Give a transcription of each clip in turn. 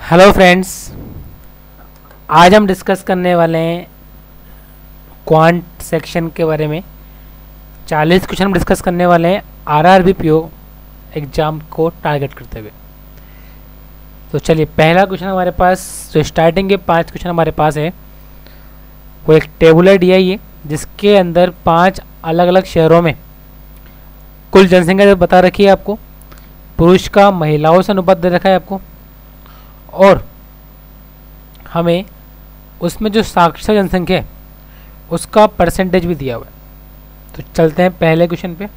Hello friends, आज हम discuss करने वाले हैं क्वांट सेक्शन के बारे में। 40 क्वेश्चन हम डिस्कस करने वाले हैं आरआरबी पीओ एग्ज़ाम को टारगेट करते हुए। तो चलिए, पहला क्वेश्चन हमारे पास, जो स्टार्टिंग के 5 क्वेश्चन हमारे पास है, वो एक टेबुलर दिया ही है जिसके अंदर 5 अलग अलग शहरों में कुल जनसंख्या बता रखी है आपको, पुरुष का महिलाओं से अनुपात दे रखा है आपको, और हमें उसमें जो साक्षर जनसंख्या है उसका परसेंटेज भी दिया हुआ है। तो चलते हैं पहले क्वेश्चन पे।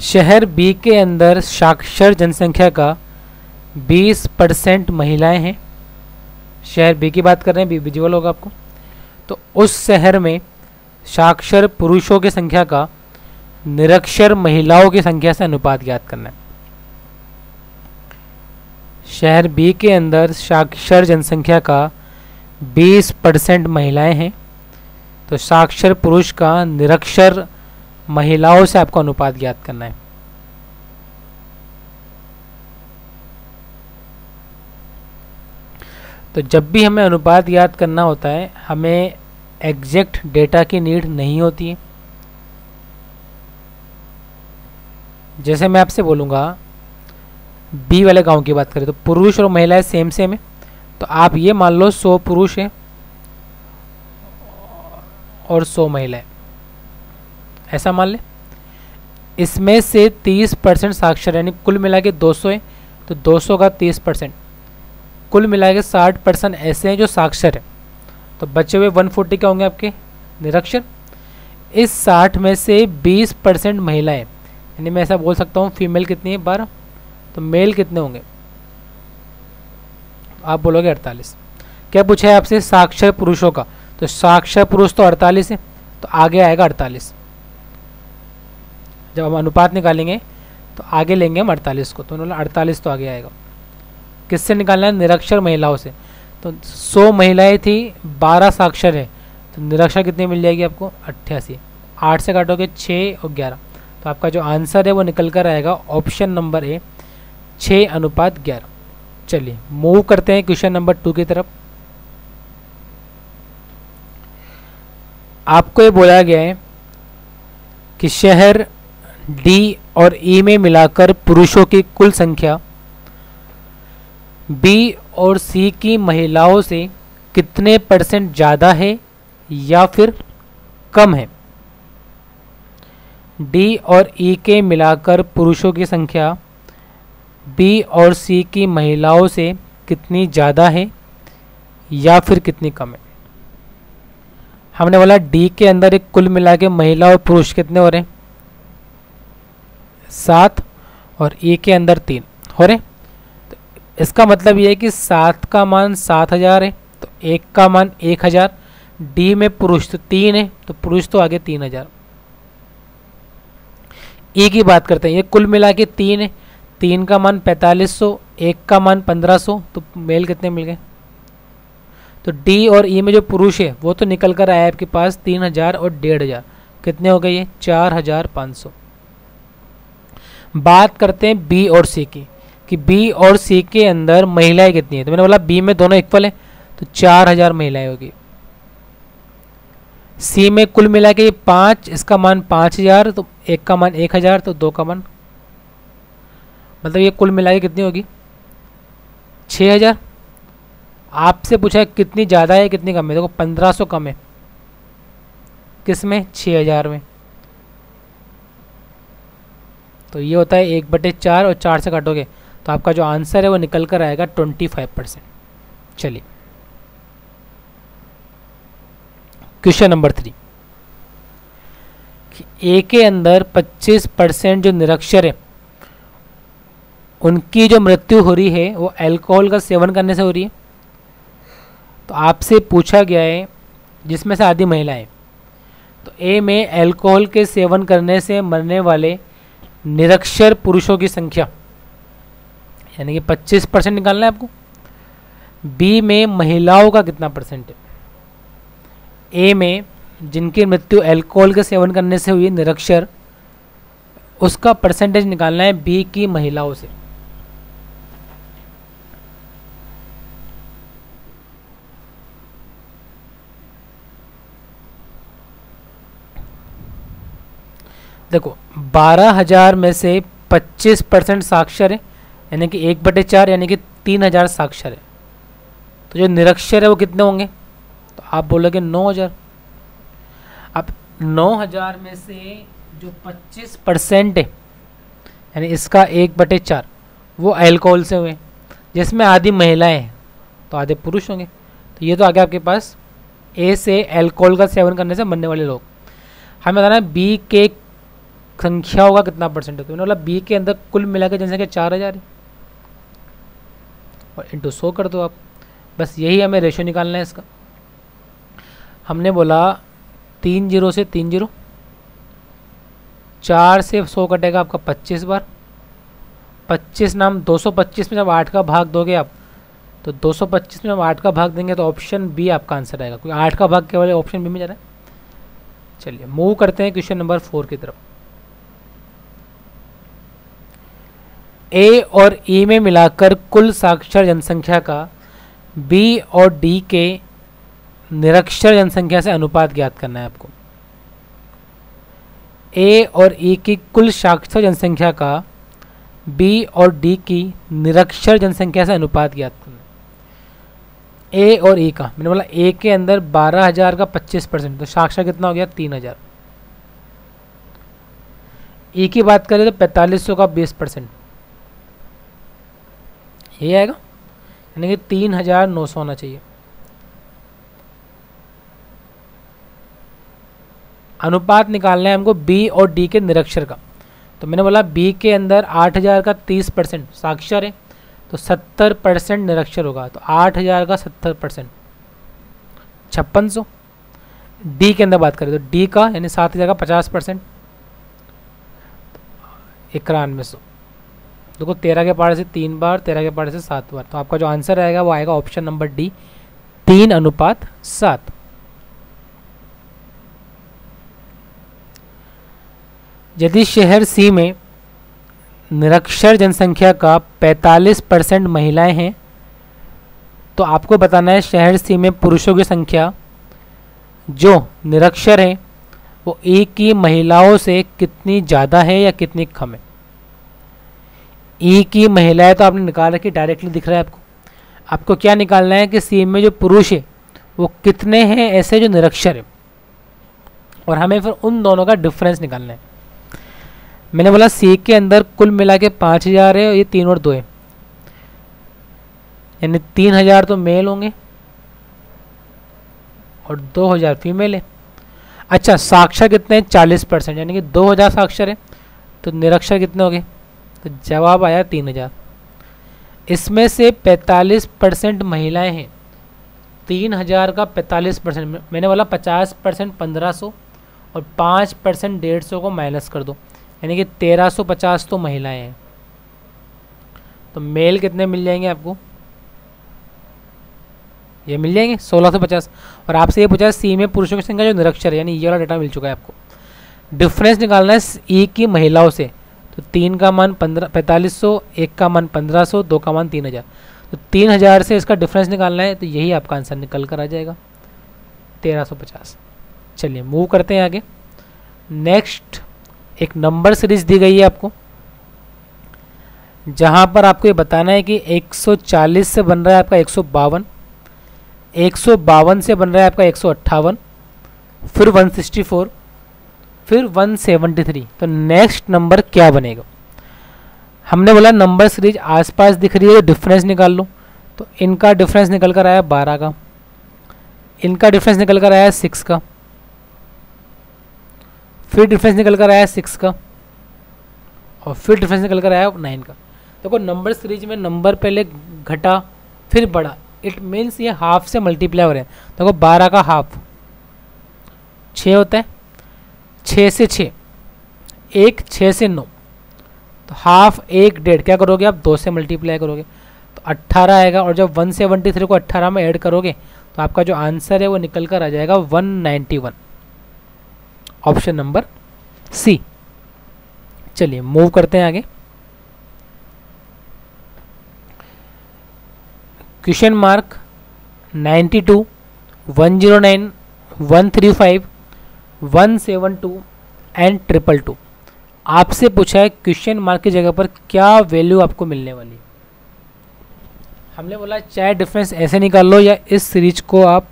शहर बी के अंदर साक्षर जनसंख्या का 20% महिलाएं हैं। शहर बी की बात कर रहे हैं, बी विजुअल होगा आपको। तो उस शहर में साक्षर पुरुषों की संख्या का निरक्षर महिलाओं की संख्या से अनुपात ज्ञात करना है। शहर बी के अंदर साक्षर जनसंख्या का 20% महिलाएं हैं, तो साक्षर पुरुष का निरक्षर महिलाओं से आपको अनुपात ज्ञात करना है। तो जब भी हमें अनुपात ज्ञात करना होता है, हमें एग्जैक्ट डेटा की नीड नहीं होती है। जैसे मैं आपसे बोलूँगा, बी वाले गांव की बात करें तो पुरुष और महिलाएं सेम सेम है, तो आप ये मान लो 100 पुरुष हैं और 100 महिलाएं, ऐसा मान ले। इसमें से 30% साक्षर, यानी कुल मिला के 200 है, तो 200 का 30%, कुल मिला के 60% ऐसे हैं जो साक्षर है। तो बचे हुए 140 क्या होंगे आपके निरक्षर। इस 60 में से 20% महिलाएं, यानी मैं ऐसा बोल सकता हूँ फीमेल कितनी है 12, तो मेल कितने होंगे आप बोलोगे 48। क्या पूछा है आपसे साक्षर पुरुषों का, तो साक्षर पुरुष तो 48 है, तो आगे आएगा 48। जब हम अनुपात निकालेंगे तो आगे लेंगे हम 48 को, तो 48 तो आगे आएगा। किससे निकालना है, निरक्षर महिलाओं से। तो 100 महिलाएं थी, 12 साक्षर है, तो निरक्षर कितनी मिल जाएगी आपको 88। 8 से काटोगे 6 और 11, तो आपका जो आंसर है वो निकल कर आएगा ऑप्शन नंबर ए, 6:11। चलिए मूव करते हैं क्वेश्चन नंबर 2 की तरफ। आपको ये बोला गया है कि शहर डी और ई में मिलाकर पुरुषों की कुल संख्या बी और सी की महिलाओं से कितने % ज़्यादा है या फिर कम है। डी और ई के मिलाकर पुरुषों की संख्या बी और सी की महिलाओं से कितनी ज़्यादा है या फिर कितनी कम है। हमने बोला डी के अंदर एक कुल मिला के महिला और पुरुष कितने हो रहे हैं 7, और ई के अंदर 3 हो रहे। तो इसका मतलब ये है कि 7 का मान 7000 है, तो 1 का मान 1000। डी में पुरुष तो 3 है, तो पुरुष तो आगे 3000। ई की बात करते हैं, ये कुल मिला के 3 है, 3 का मान 4500, 1 का मान 1500, तो मेल कितने मिल गए। तो डी और ई में जो पुरुष है वो तो निकल कर आया आपके पास 3000 और 1500, कितने हो गए ये 4500। बात करते हैं बी और सी की, कि बी और सी के अंदर महिलाएं कितनी है। तो मैंने बोला बी में दोनों इक्वल है, तो 4000 महिलाएं होगी। सी में कुल मिला के 5, इसका मान 5000, तो 1 का मान 1000, तो 2 का मान, मतलब ये कुल मिला के कितनी होगी 6000। आपसे पूछा है कितनी ज़्यादा है कितनी कम है, देखो 1500 कम है, किस में 6000 में। तो ये होता है 1/4, और 4 से काटोगे तो आपका जो आंसर है वो निकल कर आएगा 25%। चलिए क्वेश्चन नंबर 3, ए के अंदर 25% जो निरक्षर है उनकी जो मृत्यु हो रही है वो अल्कोहल का सेवन करने से हो रही है। तो आपसे पूछा गया है जिसमें से आधी महिलाएं, तो ए में अल्कोहल के सेवन करने से मरने वाले निरक्षर पुरुषों की संख्या, यानी कि 25% निकालना है आपको। बी में महिलाओं का कितना परसेंट है, ए में जिनकी मृत्यु अल्कोहल के सेवन करने से हुई निरक्षर, उसका परसेंटेज निकालना है बी की महिलाओं से। देखो 12,000 में से 25% साक्षर है, यानी कि 1/4 यानी कि 3,000 साक्षर है। तो जो निरक्षर है वो कितने होंगे, तो आप बोलोगे 9,000। अब 9,000 में से जो 25% है यानी इसका 1/4 वो अल्कोहल से हुए, जिसमें आधी महिलाएं हैं तो आधे पुरुष होंगे। तो ये तो आ गया आपके पास ए से अल्कोहल का सेवन करने से मरने वाले लोग। हमें बताना है बी के संख्या होगा कितना परसेंट है। तो मैंने बोला बी के अंदर कुल मिला के जनसंख्या 4,000 है और इंटू 100 कर दो आप, बस यही हमें रेशो निकालना है इसका। हमने बोला 3 0 से 3 0, 4 से 100 कटेगा आपका 25 बार, 25 नाम 225 में जब 8 का भाग दोगे आप, तो 225 में जब 8 का भाग देंगे तो ऑप्शन बी आपका आंसर आएगा, क्योंकि 8 का भाग केवल ऑप्शन बी में जा रहा है। चलिए मूव करते हैं क्वेश्चन नंबर 4 की तरफ। ए और ई में मिलाकर कुल साक्षर जनसंख्या का बी और डी के निरक्षर जनसंख्या से अनुपात ज्ञात करना है आपको। ए और ई की कुल साक्षर जनसंख्या का बी और डी की निरक्षर जनसंख्या से अनुपात ज्ञात करना है। ए और ई का मैंने बोला ए के अंदर 12,000 का 25%, तो साक्षर कितना हो गया 3,000। ई की बात करें तो 4500 का 20%, ये आएगा, यानी कि 3,900 होना चाहिए। अनुपात निकालना है हमको बी और डी के निरक्षर का। तो मैंने बोला बी के अंदर 8,000 का 30% साक्षर है, तो 70% निरक्षर होगा। तो 8,000 का 70% 5600। डी के अंदर बात करें तो डी का यानी 7,000 का 50% 9100। देखो 13 के पारे से 3 बार, 13 के पारे से 7 बार, तो आपका जो आंसर आएगा वो आएगा ऑप्शन नंबर डी 3:7। यदि शहर सी में निरक्षर जनसंख्या का 45% महिलाएं हैं, तो आपको बताना है शहर सी में पुरुषों की संख्या जो निरक्षर है वो ई की महिलाओं से कितनी ज़्यादा है या कितनी कम है। ई की महिलाएं तो आपने निकाल रखी, डायरेक्टली दिख रहा है आपको। आपको क्या निकालना है कि सी में जो पुरुष है वो कितने हैं ऐसे जो निरक्षर है, और हमें फिर उन दोनों का डिफरेंस निकालना है। मैंने बोला सी के अंदर कुल मिला के 5,000 है और ये 3 और 2 है, यानी 3,000 तो मेल होंगे और 2,000 फीमेल है। अच्छा साक्षर कितने हैं 40%, यानी कि 2,000 साक्षर है, तो निरक्षर कितने हो गए, तो जवाब आया 3,000। इसमें से 45% महिलाएं हैं, 3,000 का 45%, मैंने बोला 50% 1,500 और 5% 150 को माइनस कर दो, यानी कि 1,350 तो महिलाएं हैं। तो मेल कितने मिल जाएंगे आपको, ये मिल जाएंगे 1,650। और आपसे ये पूछा है सी में पुरुषों की संख्या जो निरक्षर है, यानी ये वाला डाटा मिल चुका है आपको। डिफरेंस निकालना है ई की महिलाओं से, तो 3 का मान 4500, 1 का मान 1,500, 2 का मान 3,000, तो 3,000 से इसका डिफरेंस निकालना है, तो यही आपका आंसर निकल कर आ जाएगा 1,350। चलिए मूव करते हैं आगे। नेक्स्ट एक नंबर सीरीज दी गई है आपको, जहां पर आपको ये बताना है कि 140 से बन रहा है आपका 152, 152 से बन रहा है आपका 158, फिर 164, फिर 173। तो नेक्स्ट नंबर क्या बनेगा। हमने बोला नंबर सीरीज आसपास दिख रही है, डिफरेंस निकाल लो। तो इनका डिफरेंस निकल कर आया 12 का, इनका डिफरेंस निकल कर आया 6 का, फिर डिफरेंस निकल कर आया 6 का, और फिर डिफरेंस निकल कर आया 9 का। देखो नंबर सीरीज में नंबर पहले घटा फिर बढ़ा, इट मीन्स ये हाफ से मल्टीप्लाई हो रहे हैं। देखो 12 का हाफ 6 होता है, 6 से 6, 1 6 से 9, तो हाफ 1 1.5 क्या करोगे आप 2 से मल्टीप्लाई करोगे तो 18 आएगा, और जब 173 को 18 में ऐड करोगे तो आपका जो आंसर है वो निकल कर आ जाएगा 191। Option number C. चलिए मूव करते हैं आगे। Question mark 92, 109, 135, 172 and 222। आपसे पूछा है क्वेश्चन मार्क की जगह पर क्या वैल्यू आपको मिलने वाली है। हमने बोला चाहे डिफरेंस ऐसे निकाल लो या इस सीरीज को आप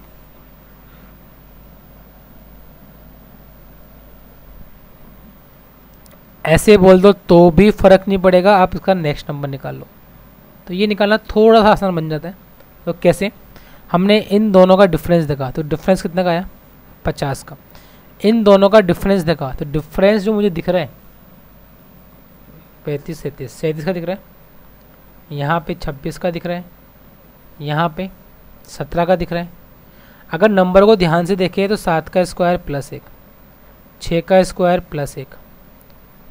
ऐसे बोल दो तो भी फर्क नहीं पड़ेगा, आप इसका नेक्स्ट नंबर निकाल लो। तो ये निकालना थोड़ा सा आसान बन जाता है। तो कैसे, हमने इन दोनों का डिफरेंस देखा तो डिफरेंस कितना का आया 50 का। इन दोनों का डिफरेंस देखा तो डिफरेंस जो मुझे दिख रहा है 35, 37 का दिख रहा है, यहाँ पे 26 का दिख रहा है, यहाँ पे 17 का दिख रहा है। अगर नंबर को ध्यान से देखें तो 7 का स्क्वायर प्लस 1, 6 का स्क्वायर प्लस 1,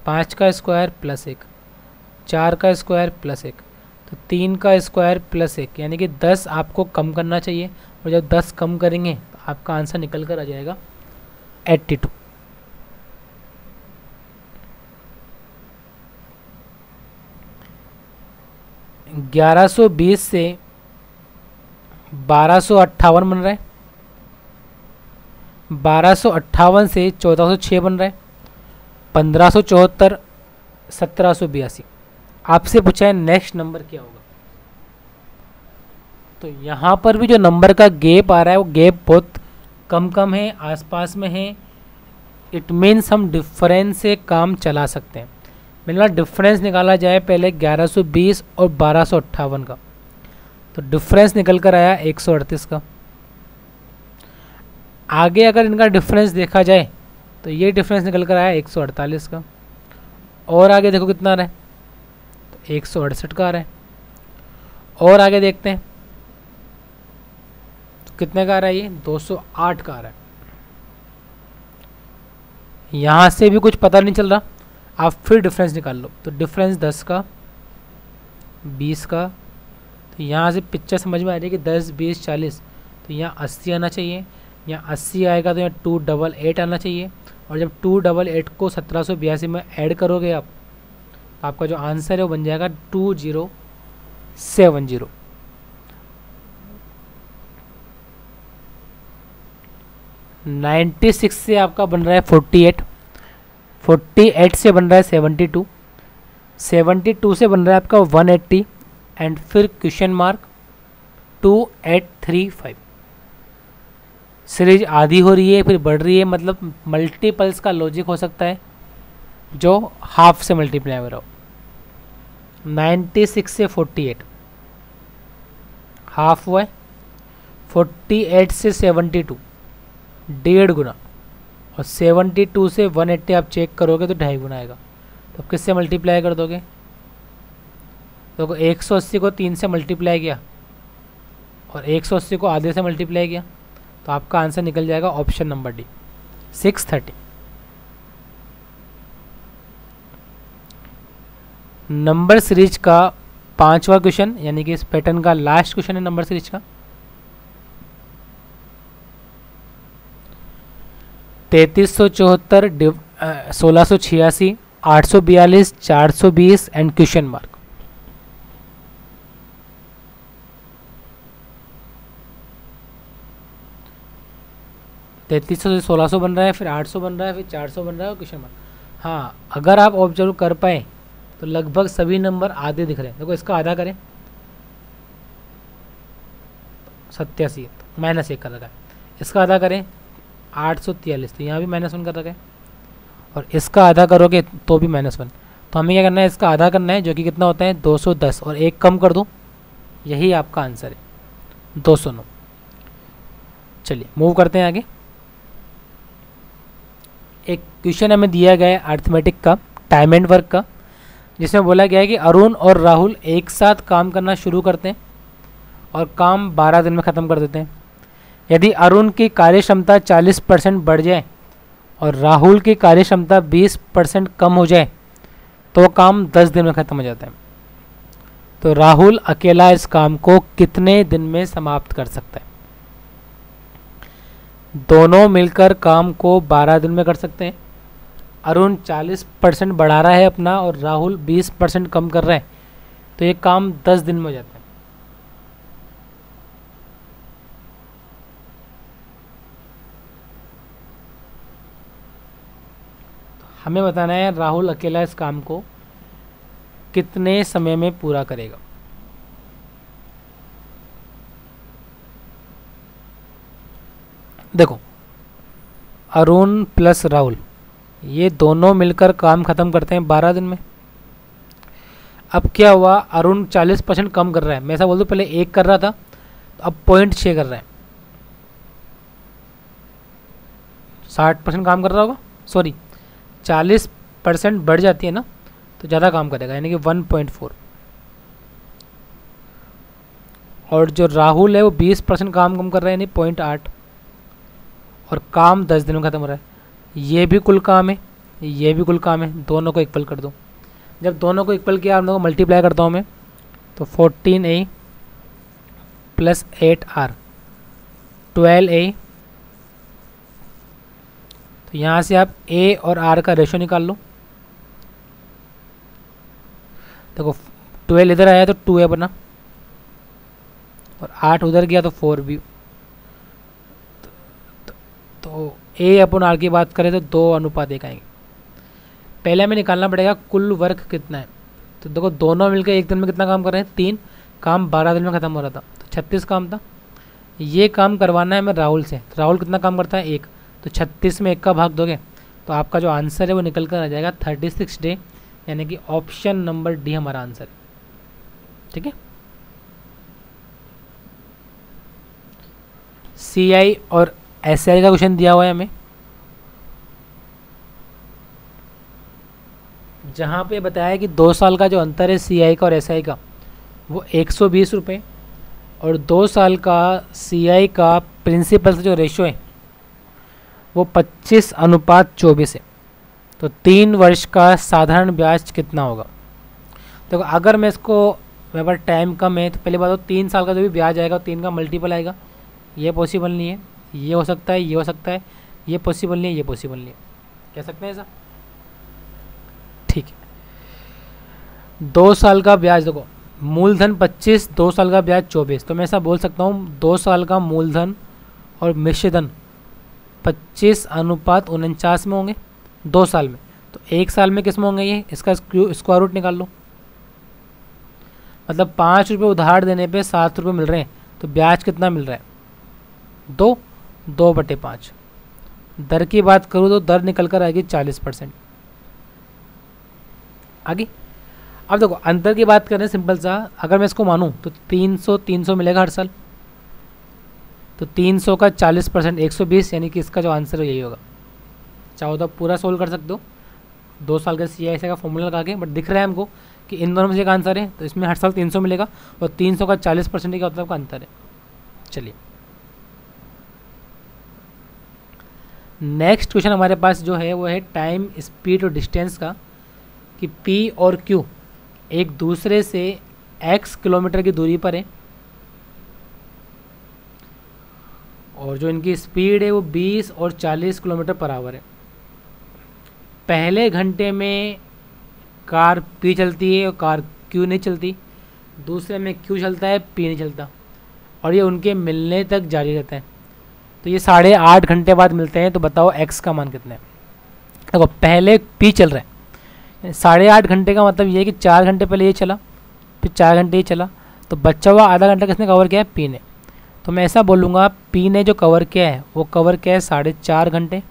5 का स्क्वायर प्लस 1, 4 का स्क्वायर प्लस 1, तो 3 का स्क्वायर प्लस 1, यानी कि 10 आपको कम करना चाहिए। और जब 10 कम करेंगे तो आपका आंसर निकल कर आ जाएगा 82। ग्यारह 1120 से 1258 बन रहा है, 1258 से 1406 बन रहा है, 1574, 1782। आपसे पूछा है नेक्स्ट नंबर क्या होगा। तो यहाँ पर भी जो नंबर का गैप आ रहा है वो गैप बहुत कम है, आसपास में है। इट मीन्स हम डिफरेंस से काम चला सकते हैं। मैंने डिफरेंस निकाला जाए पहले 1120 और 1258 का, तो डिफरेंस निकल कर आया 138 का। आगे अगर इनका डिफरेंस देखा जाए तो ये डिफरेंस निकल कर आया 148 का। और आगे देखो कितना आ रहा है, तो 168 का आ रहा है। और आगे देखते हैं तो कितने का आ रहा है, ये 208 का आ रहा है। यहाँ से भी कुछ पता नहीं चल रहा, आप फिर डिफरेंस निकाल लो। तो डिफरेंस 10 का, 20 का, तो यहाँ से पिक्चर समझ में आ रही है कि 10, 20, 40, तो यहाँ 80 आना चाहिए। यहाँ 80 आएगा तो यहाँ 288 आना चाहिए। और जब 288 को 1782 में ऐड करोगे आप, तो आपका जो आंसर है वो बन जाएगा 2070। नाइन्टी 96 से आपका बन रहा है 48, 48 से बन रहा है 72, 72 से बन रहा है आपका 180 एंड फिर क्वेश्चन मार्क 2835। सीरीज आधी हो रही है फिर बढ़ रही है, मतलब मल्टीपल्स का लॉजिक हो सकता है जो हाफ से मल्टीप्लाई हो रहा हो। 96 से 48 हाफ हुआ है, 48 से 72 1.5 गुना, और 72 से 180 आप चेक करोगे तो 2.5 गुना आएगा। तो आप किससे मल्टीप्लाई कर दोगे, तो 180 को 3 से मल्टीप्लाई किया और 180 को आधे से मल्टीप्लाई किया, तो आपका आंसर निकल जाएगा option number D 630। Number series का 5वां क्वेश्चन, यानी कि इस पैटर्न का लास्ट क्वेश्चन है नंबर सीरीज का। 3374, 1686, 842, 420 एंड क्वेश्चन मार्क। तैतीस 1600 बन रहा है, फिर 800 बन रहा है, फिर 400 बन रहा है और क्वेश्चन मार्क। हाँ, अगर आप ऑब्जर्व कर पाए तो लगभग सभी नंबर आधे दिख रहे हैं। देखो इसका आधा करें, 87 -1 कर रखा है। इसका आधा करें 843, तो यहाँ भी -1 कर रखा है। और इसका आधा करोगे तो भी -1। तो हमें क्या करना है, इसका आधा करना है, जो कि कितना होता है 210, और एक कम कर दो, यही आपका आंसर है 209। चलिए मूव करते हैं आगे। एक क्वेश्चन हमें दिया गया है अर्थमेटिक का, टाइम एंड वर्क का, जिसमें बोला गया है कि अरुण और राहुल एक साथ काम करना शुरू करते हैं और काम 12 दिन में ख़त्म कर देते हैं। यदि अरुण की कार्यक्षमता 40% बढ़ जाए और राहुल की कार्यक्षमता 20% कम हो जाए तो काम 10 दिन में ख़त्म हो जाता है। तो राहुल अकेला इस काम को कितने दिन में समाप्त कर सकता है। दोनों मिलकर काम को 12 दिन में कर सकते हैं। अरुण 40% बढ़ा रहा है अपना और राहुल 20% कम कर रहा है, तो ये काम 10 दिन में हो जाता है। हमें बताना है राहुल अकेला इस काम को कितने समय में पूरा करेगा। देखो, अरुण प्लस राहुल ये दोनों मिलकर काम ख़त्म करते हैं 12 दिन में। अब क्या हुआ, अरुण 40% कम कर रहा है। मैं ऐसा बोल दूं, पहले 1 कर रहा था तो अब 0.6 कर रहा है। 60% काम कर रहा होगा, सॉरी 40% बढ़ जाती है ना तो ज़्यादा काम करेगा, यानी कि 1.4। और जो राहुल है वो 20% काम कम कर रहा है, यानी 0.8, और काम 10 दिन में ख़त्म हो रहा है। ये भी कुल काम है, ये भी कुल काम है, दोनों को इक्वल कर दो। जब दोनों को इक्वल किया, हम लोग को मल्टीप्लाई करता हूँ मैं, तो 14A प्लस 8R 12A। तो यहाँ से आप A और R का रेशो निकाल लो। देखो 12 इधर आया तो 2A बना, और 8 उधर गया तो 4B। तो A अपन R की बात करें तो 2:1 आएंगे। पहले हमें निकालना पड़ेगा कुल वर्क कितना है। तो देखो दोनों मिलकर एक दिन में कितना काम कर रहे हैं, 3 काम 12 दिन में ख़त्म हो रहा था, तो 36 काम था। ये काम करवाना है हमें राहुल से। तो राहुल कितना काम करता है, 1, तो 36 में 1 का भाग दोगे तो आपका जो आंसर है वो निकल कर आ जाएगा 36 डे, यानी कि ऑप्शन नंबर डी हमारा आंसर है। ठीक है, CI और SI का क्वेश्चन दिया हुआ है हमें, जहाँ पे बताया कि 2 साल का जो अंतर है CI का और SI का वो 120 रुपये, और 2 साल का CI का प्रिंसिपल से जो रेशो है वो 25:24 है। तो 3 वर्ष का साधारण ब्याज कितना होगा। तो अगर मैं इसको, मेरे पास टाइम कम है, तो पहले बात तो 3 साल का जो भी ब्याज आएगा 3 का मल्टीपल आएगा, ये पॉसिबल नहीं है। ये हो सकता है, ये हो सकता है, ये पॉसिबल नहीं है, ये पॉसिबल नहीं है। कह सकते हैं ऐसा, ठीक है। 2 साल का ब्याज, देखो मूलधन 25, 2 साल का ब्याज 24, तो मैं ऐसा बोल सकता हूँ 2 साल का मूलधन और मिश्रधन 25:49 में होंगे 2 साल में। तो 1 साल में किस में होंगे ये, इसका स्क्वायर रूट निकाल लो। मतलब 5 रुपये उधार देने पे 7 रुपये मिल रहे हैं, तो ब्याज कितना मिल रहा है, 2/5। दर की बात करूँ तो दर निकल कर आएगी 40%। आगे अब देखो अंतर की बात करें सिंपल सा, अगर मैं इसको मानूँ तो 300 मिलेगा हर साल, तो 300 का 40% 120, यानी कि इसका जो आंसर है यही होगा। चाहो तो पूरा सोल्व कर सकते हो 2 साल का CI का फॉर्मूला लगा के, बट दिख रहा है हमको कि इन दोनों में से एक आंसर है, तो इसमें हर साल 300 मिलेगा, और 300 का 40% का मतलब का अंतर है। चलिए नेक्स्ट क्वेश्चन हमारे पास जो है वो है टाइम, स्पीड और डिस्टेंस का, कि P और Q एक दूसरे से x किलोमीटर की दूरी पर है, और जो इनकी स्पीड है वो 20 और 40 किलोमीटर पर आवर है। पहले घंटे में कार P चलती है और कार Q नहीं चलती, दूसरे में Q चलता है, P नहीं चलता, और ये उनके मिलने तक जारी रहता है। तो ये 8.5 घंटे बाद मिलते हैं, तो बताओ x का मान कितना है। देखो पहले P चल रहा है, 8.5 घंटे का मतलब ये है कि 4 घंटे पहले ये चला, फिर 4 घंटे ये चला, तो बचा हुआ आधा घंटा किसने कवर किया है, P ने। तो मैं ऐसा बोलूँगा P ने जो कवर किया है वो कवर किया है 4.5 घंटे,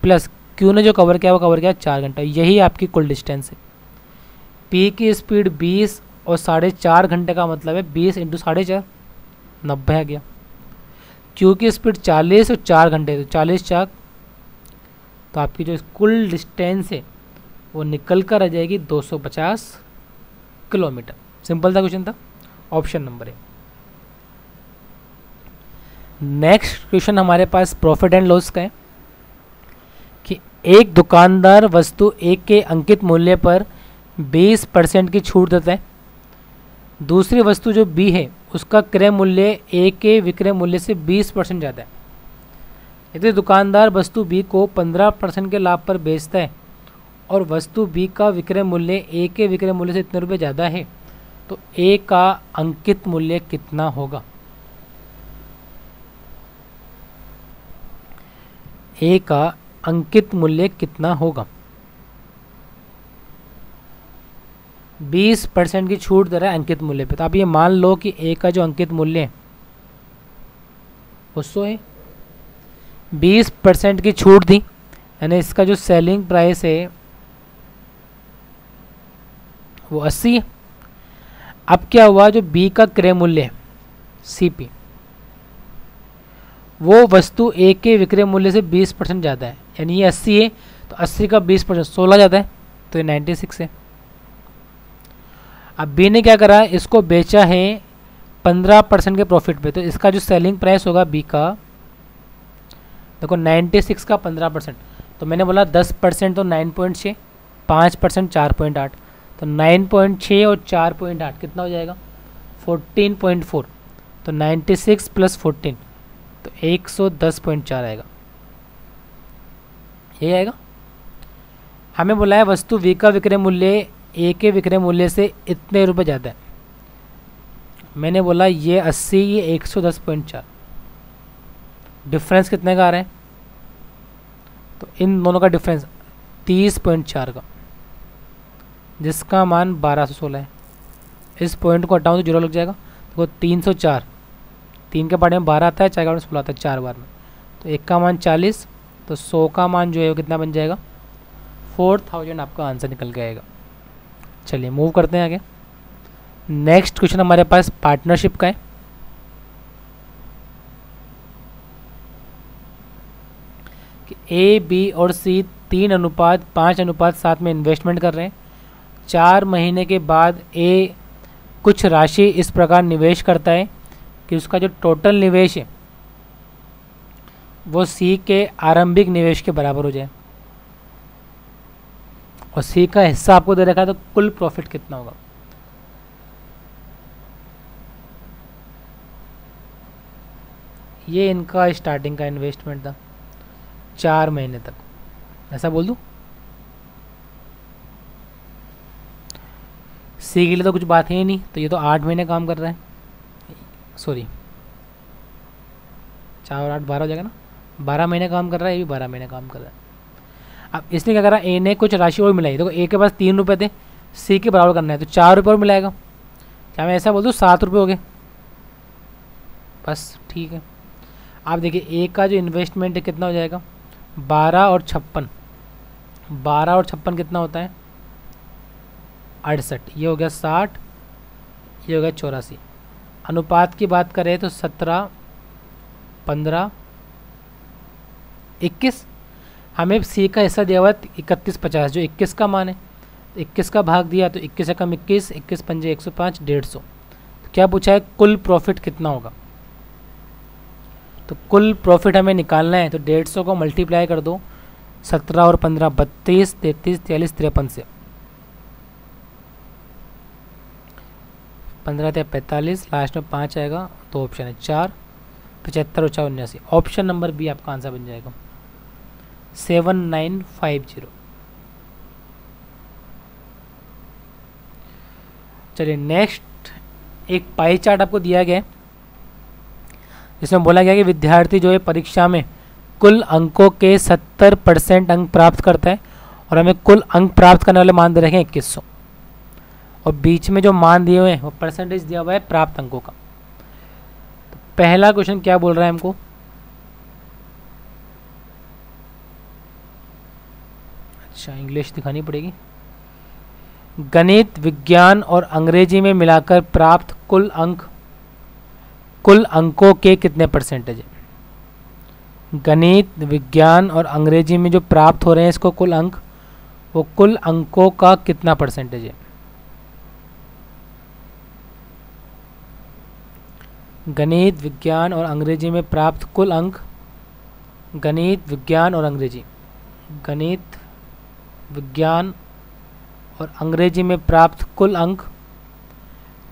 प्लस Q ने जो कवर किया है वो कवर किया है 4 घंटे। यही आपकी कुल डिस्टेंस है। P की स्पीड 20 और 4.5 घंटे का मतलब है 20 × 4.5 90 आ गया। Q की स्पीड 40 और 4 घंटे, तो 40×4, तो आपकी जो कुल डिस्टेंस है वो निकल कर आ जाएगी 250 किलोमीटर। सिंपल सा क्वेश्चन था, ऑप्शन नंबर है। नेक्स्ट क्वेश्चन हमारे पास प्रॉफिट एंड लॉस का है, कि एक दुकानदार वस्तु A के अंकित मूल्य पर 20% की छूट देता है, दूसरी वस्तु जो B है उसका क्रय मूल्य A के विक्रय मूल्य से 20% ज़्यादा है। यदि दुकानदार वस्तु बी को 15% के लाभ पर बेचता है और वस्तु बी का विक्रय मूल्य ए के विक्रय मूल्य से इतने रुपये ज़्यादा है, तो ए का अंकित मूल्य कितना होगा? ए का अंकित मूल्य कितना होगा? 20% की छूट दे रहा है अंकित मूल्य पे, तो आप ये मान लो कि ए का जो अंकित मूल्य है वो 100 है। 20% की छूट दी, यानी इसका जो सेलिंग प्राइस है वो 80 है। अब क्या हुआ, जो बी का क्रय मूल्य है सीपी, वो वस्तु ए के विक्रय मूल्य से 20% ज़्यादा है, यानी ये 80 है तो 80 का 20% 16 ज़्यादा है, तो ये 96 है। अब बी ने क्या करा, इसको बेचा है 15% के प्रॉफिट पे, तो इसका जो सेलिंग प्राइस होगा बी का, देखो 96 का 15%, तो मैंने बोला 10% तो 9.6, 5% 4.8, तो 9.6 और 4.8 कितना हो जाएगा? 14.4, तो 96 प्लस 14 तो 110.4 आएगा। ये आएगा। हमें बोला है वस्तु वी का विक्रय मूल्य ए के विक्रय मूल्य से इतने रुपए ज़्यादा है। मैंने बोला ये 80, ये 110.4, डिफरेंस कितने का आ रहा है? तो इन दोनों का डिफरेंस 30.4 का, जिसका मान 1216 है। इस पॉइंट को हटाऊँ तो जीरो लग जाएगा, तो 304, 3 के बारे में 12 आता है, 4 के बारे में 16 आता है, 4 बार में, तो 1 का मान 40, तो 100 का मान जो है वो कितना बन जाएगा? 4000 आपका आंसर निकल के आएगा। चलिए मूव करते हैं आगे। नेक्स्ट क्वेश्चन हमारे पास पार्टनरशिप का है। कि ए, बी और सी 3:5:7 में इन्वेस्टमेंट कर रहे हैं। 4 महीने के बाद ए कुछ राशि इस प्रकार निवेश करता है कि उसका जो टोटल निवेश है वो सी के आरंभिक निवेश के बराबर हो जाए, और सी का हिस्सा आपको दे रखा है, तो कुल प्रॉफिट कितना होगा? ये इनका स्टार्टिंग का इन्वेस्टमेंट था 4 महीने तक, ऐसा बोल दूं। सी के लिए तो कुछ बात है ही नहीं, तो ये तो 8 महीने काम कर रहा है, सॉरी 4 और 8 12 हो जाएगा ना, 12 महीने काम कर रहा है, ये भी 12 महीने काम कर रहा है। अब इसने क्या करा, ए ने कुछ राशि और मिलाई, देखो ए के पास 3 रुपये थे, सी के बराबर करना है तो 4 रुपये और मिलाएगा। क्या मैं ऐसा बोल दूँ 7 रुपये हो गए, बस ठीक है। आप देखिए ए का जो इन्वेस्टमेंट है कितना हो जाएगा, 12 और 56, 12 और 56 कितना होता है? 68, ये हो गया 60, ये हो गया 84। अनुपात की बात करें तो 17, 15, 21। हमें सी का हिस्सा दिया हुआ है 3150, जो 21 का मान है, 21 का भाग दिया तो 21 एकम 21, 21 पंजे 105, 150। तो क्या पूछा है, कुल प्रॉफिट कितना होगा? तो कुल प्रॉफिट हमें निकालना है, तो 150 को मल्टीप्लाई कर दो 17 और 15 32, 33, 43, 53 से, 15 × 45, लास्ट में 5 आएगा, तो ऑप्शन है 4, 75 और 4 79। ऑप्शन नंबर बी आपका आंसर बन जाएगा 7950। चलिए नेक्स्ट, एक पाई चार्ट आपको दिया गया है जिसमें बोला गया कि विद्यार्थी जो है परीक्षा में कुल अंकों के 70% अंक प्राप्त करता है, और हमें कुल अंक प्राप्त करने वाले मान दे रखे हैं 2100, और बीच में जो मान दिए हुए हैं वो परसेंटेज दिया हुआ है प्राप्त अंकों का। तो पहला क्वेश्चन क्या बोल रहा है हमको, अच्छा इंग्लिश दिखानी पड़ेगी। गणित, विज्ञान और अंग्रेजी में मिलाकर प्राप्त कुल अंकों के कितने परसेंटेज है? गणित, विज्ञान और अंग्रेजी में जो प्राप्त हो रहे हैं इसको कुल अंक, वो कुल अंकों का कितना परसेंटेज है? गणित, विज्ञान और अंग्रेजी में प्राप्त कुल अंक, गणित, विज्ञान और अंग्रेजी, गणित, विज्ञान और अंग्रेजी में प्राप्त कुल अंक,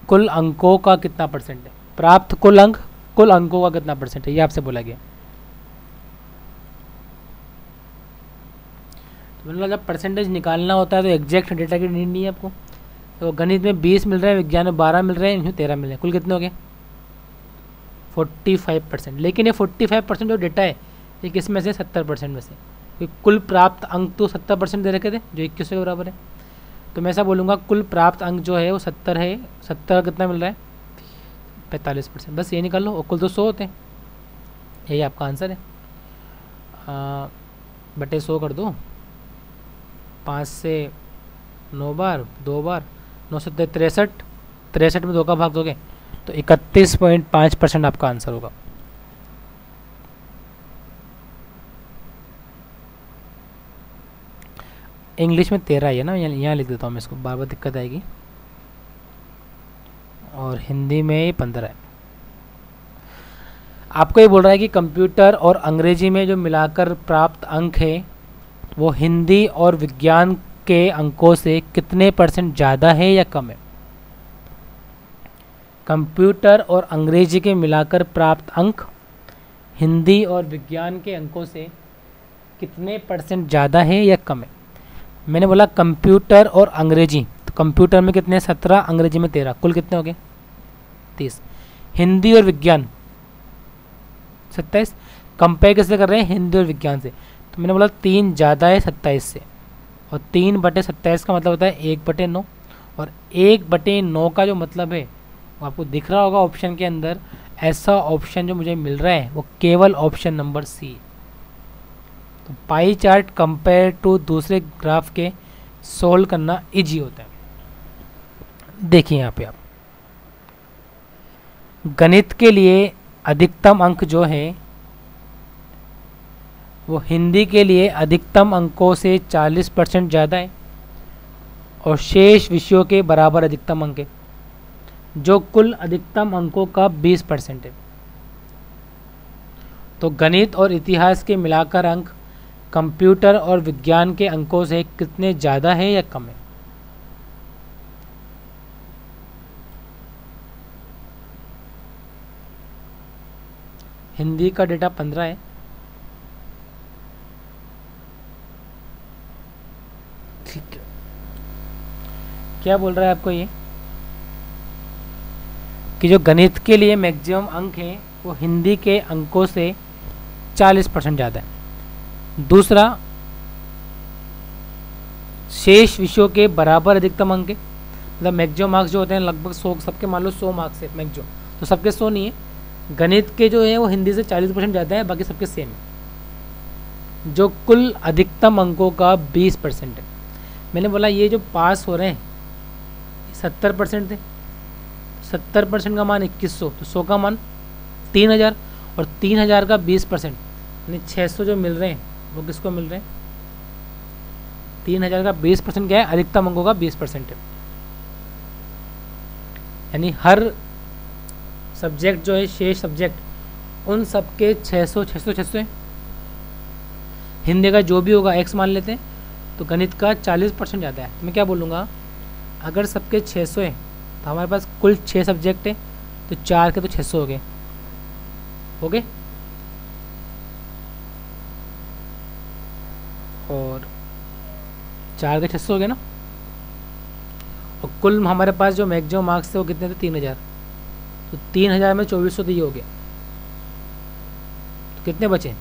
कुल अंकों का कितना परसेंट है? प्राप्त कुल अंक, कुल अंकों का कितना परसेंट है, ये आपसे बोला गया। मतलब जब परसेंटेज निकालना होता है तो एग्जैक्ट डेटा की नीड नहीं है आपको। तो गणित में 20 मिल रहे हैं, विज्ञान में 12 मिल रहे हैं, इनमें 13 मिल रहे हैं, कुल कितने हो गए 45%। लेकिन ये 45% जो डेटा है ये किस में से 70% में से, क्योंकि कुल प्राप्त अंक तो 70% दे रखे थे जो 21 के बराबर है। तो मैं ऐसा बोलूँगा कुल प्राप्त अंक जो है वो 70 है, 70 कितना मिल रहा है 45%। बस ये निकाल लो, और कुल तो 100 होते हैं, यही आपका आंसर है। बटे 100 कर दो, 5 से 9 बार 2 बार 9 से 63, 63 में 2 का भाग दोगे तो 31.5% आपका आंसर होगा। इंग्लिश में 13 है ना, यहाँ लिख देता हूँ मैं इसको, बार बार दिक्कत आएगी। और हिंदी में 15 है। आपको ये बोल रहा है कि कंप्यूटर और अंग्रेजी में जो मिलाकर प्राप्त अंक है वो हिंदी और विज्ञान के अंकों से कितने % ज़्यादा है या कम है। कंप्यूटर और अंग्रेजी के मिलाकर प्राप्त अंक हिंदी और विज्ञान के अंकों से कितने % ज़्यादा है या कम है। मैंने बोला कंप्यूटर और अंग्रेजी, तो कंप्यूटर में कितने 17, अंग्रेजी में 13, कुल कितने हो गए 30। हिंदी और विज्ञान 27। कंपेयर किससे कर रहे हैं, हिंदी और विज्ञान से। तो मैंने बोला 3 ज़्यादा है 27 से, और 3/27 का मतलब होता है 1/9, और 1/9 का जो मतलब है वो आपको दिख रहा होगा ऑप्शन के अंदर। ऐसा ऑप्शन जो मुझे मिल रहा है वो केवल ऑप्शन नंबर सी। तो पाई चार्ट कंपेयर टू दूसरे ग्राफ के सोल्व करना इजी होता है। देखिए यहाँ पे आप गणित के लिए अधिकतम अंक जो है वो हिंदी के लिए अधिकतम अंकों से 40% ज़्यादा है, और शेष विषयों के बराबर अधिकतम अंक है, जो कुल अधिकतम अंकों का 20% है। तो गणित और इतिहास के मिलाकर अंक कंप्यूटर और विज्ञान के अंकों से कितने ज़्यादा है या कम है। हिंदी का डेटा 15 है, ठीक है। क्या बोल रहा है आपको ये कि जो गणित के लिए मैक्सिमम अंक है वो हिंदी के अंकों से 40% ज़्यादा है। दूसरा, शेष विषयों के बराबर अधिकतम अंक है, मतलब मैक्सिमम मार्क्स जो होते हैं लगभग 100, सबके मान लो 100 मार्क्स है मैक्सिमम, तो सबके 100 नहीं है। गणित के जो है वो हिंदी से 40% ज़्यादा है, बाकी सबके सेम है। जो कुल अधिकतम अंकों का 20% है। मैंने बोला ये जो पास हो रहे हैं 70% थे, 70% का मान 2100, तो 100 का मान 3000, और 3000 का 20% यानी 600 जो मिल रहे हैं वो किसको मिल रहे हैं, 3000 का 20% क्या है, अधिकतम अंकों का 20% है। यानी हर सब्जेक्ट जो है, शेष सब्जेक्ट, उन सबके 600 600 600 है। हिंदी का जो भी होगा x मान लेते हैं, तो गणित का 40% ज़्यादा है। तो मैं क्या बोलूँगा, अगर सबके 600 है तो हमारे पास कुल 6 सब्जेक्ट है, तो 4 के तो 600 हो गए, और 4 के 600 हो गए ना। और कुल हमारे पास जो मैक्सिमम मार्क्स थे वो कितने थे, 3000, तो 3000 में 2400 तो ये हो गया, तो कितने बचे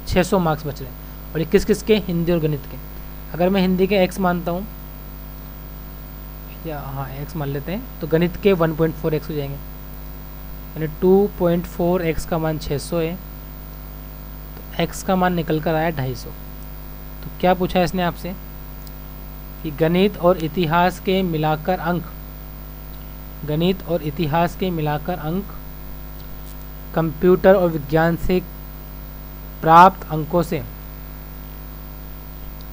600 मार्क्स बच रहे हैं। और ये किस किस के, हिंदी और गणित के। अगर मैं हिंदी के x मानता हूँ, या हाँ x मान लेते हैं, तो गणित के 1.4x हो जाएंगे, यानी 2.4x का मान 600 है, तो x का मान निकल कर आया 250। तो क्या पूछा है इसने आपसे कि गणित और इतिहास के मिलाकर अंक, गणित और इतिहास के मिलाकर अंक कंप्यूटर और विज्ञान से प्राप्त अंकों से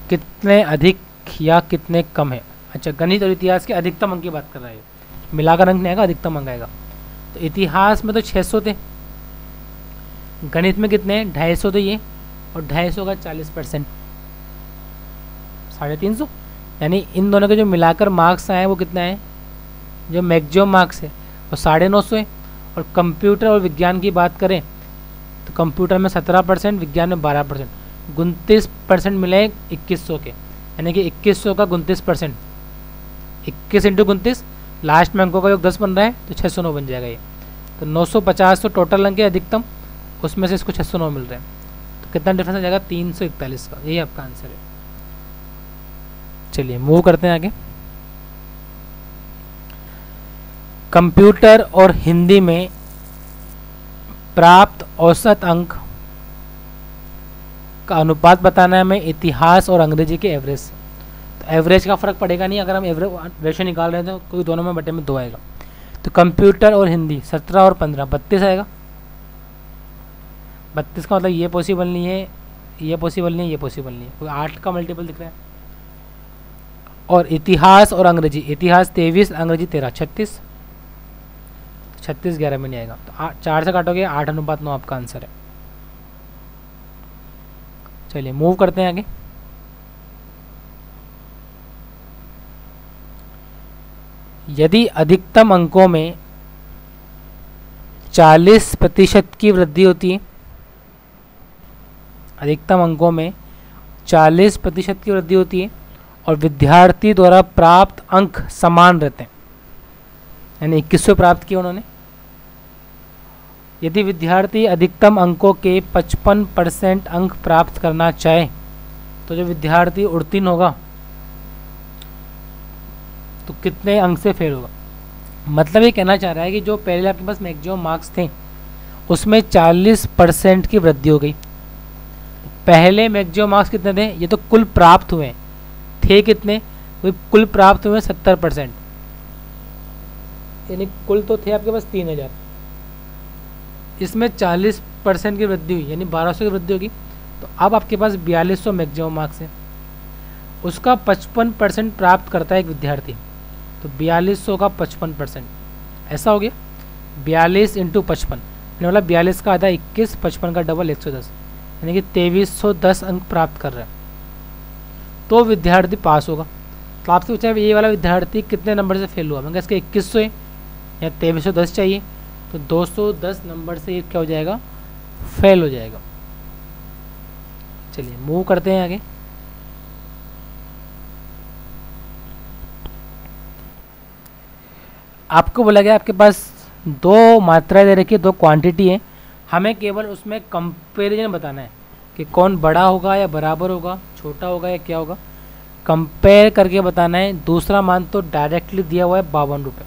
कितने अधिक या कितने कम है। अच्छा, गणित और इतिहास के अधिकतम अंक की बात कर रहा है, मिलाकर अंक नहीं आएगा, अधिकतम अंक आएगा। तो इतिहास में तो 600 थे, गणित में कितने हैं 250 थे ये, और 250 का 40% 350, यानी इन दोनों के जो मिलाकर मार्क्स आए वो कितना है, जो मैक्सिमम मार्क्स है वो 950 है। और कंप्यूटर और विज्ञान की बात करें तो कंप्यूटर में 17%, विज्ञान में 12%, 29% मिले 2100 के, यानी कि 2100 का 29%, 21 इंटू 29, लास्ट में अंकों का योग 10 बन रहा है तो 609 बन जाएगा ये। तो 950 तो टोटल अंक है अधिकतम, उसमें से इसको 609 मिल रहे हैं, तो कितना डिफरेंस आ जाएगा 341 का, यही आपका आंसर है। चलिए मूव करते हैं आगे। कंप्यूटर और हिंदी में प्राप्त औसत अंक का अनुपात बताना है हमें इतिहास और अंग्रेजी के एवरेज से। तो एवरेज का फर्क पड़ेगा नहीं, अगर हम एवरेज रेशो निकाल रहे हैं तो कोई दोनों में बटे में 2 आएगा। तो कंप्यूटर और हिंदी 17 और 15 32 आएगा। 32 का मतलब ये पॉसिबल नहीं है, ये पॉसिबल नहीं है, ये पॉसिबल नहीं है, कोई 8 का मल्टीपल दिख रहा है। और इतिहास और अंग्रेजी, इतिहास 23, अंग्रेजी 13, 36, 36 11 में नहीं आएगा। तो 4 से काटोगे 8:9 आपका आंसर है। चलिए मूव करते हैं आगे। यदि अधिकतम अंकों में 40% की वृद्धि होती है, अधिकतम अंकों में 40% की वृद्धि होती है और विद्यार्थी द्वारा प्राप्त अंक समान रहते हैं, यानी 2100 प्राप्त किए उन्होंने। यदि विद्यार्थी अधिकतम अंकों के 55% अंक प्राप्त करना चाहे तो जो विद्यार्थी उत्तीर्ण होगा तो कितने अंक से फेल होगा। मतलब ये कहना चाह रहा है कि जो पहले आपके पास मैक्सिमम मार्क्स थे उसमें 40% की वृद्धि हो गई। पहले मैक्सिमम मार्क्स कितने थे, ये तो कुल प्राप्त हुए थे कितने, वही कुल प्राप्त हुए 70%, यानी कुल तो थे आपके पास 3000, इसमें 40% की वृद्धि हुई यानी 1200 की वृद्धि होगी। तो अब आपके पास 4200 मैक्सिमम मार्क्स है, उसका 55% प्राप्त करता है एक विद्यार्थी, तो 4200 का 55% ऐसा हो गया 42 इंटू 55, मतलब 42 का आधा 21, 55 का डबल 110, यानी कि 2310 अंक प्राप्त कर रहा है तो विद्यार्थी पास होगा। तो आपसे पूछा ये वाला विद्यार्थी कितने नंबर से फेल हुआ, मैं इसके 2100 है या 2310 चाहिए, तो 210 नंबर से ये क्या हो जाएगा, फेल हो जाएगा। चलिए मूव करते हैं आगे। आपको बोला गया आपके पास 2 मात्राएं दे रखी है, 2 क्वांटिटी है, हमें केवल उसमें कंपैरिजन बताना है कि कौन बड़ा होगा या बराबर होगा, छोटा होगा या क्या होगा, कंपेयर करके बताना है। दूसरा मान तो डायरेक्टली दिया हुआ है 52 रुपये।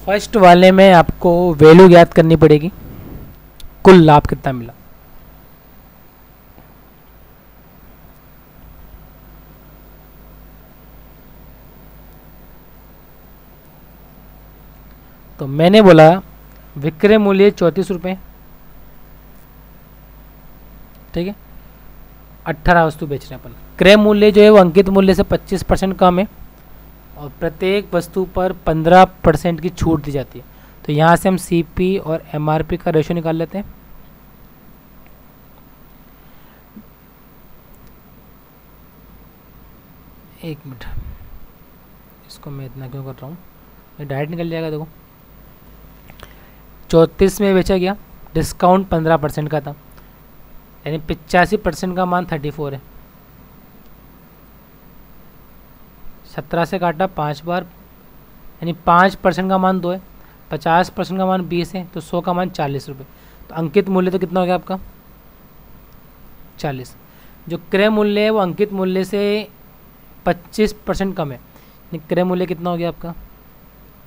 फर्स्ट वाले में आपको वैल्यू ज्ञात करनी पड़ेगी, कुल लाभ कितना मिला। तो मैंने बोला विक्रय मूल्य 34 रुपये, ठीक है, 18 वस्तु बेच रहे हैं अपन। क्रय मूल्य जो है वो अंकित मूल्य से 25% कम है और प्रत्येक वस्तु पर 15% की छूट दी जाती है। तो यहाँ से हम सीपी और एमआरपी का रेशो निकाल लेते हैं। एक मिनट, इसको मैं इतना क्यों कर रहा हूँ, ये डायरेक्ट निकल जाएगा। देखो 34 में बेचा गया, डिस्काउंट 15% का था, यानी 85% का मान 34 है। 17 से काटा 5 बार, यानी 5% का मान 2 है, 50% का मान 20 है, तो 100 का मान 40 रुपये। तो अंकित मूल्य तो कितना हो गया आपका 40। जो क्रय मूल्य है वो अंकित मूल्य से 25% कम है, यानी क्रय मूल्य कितना हो गया आपका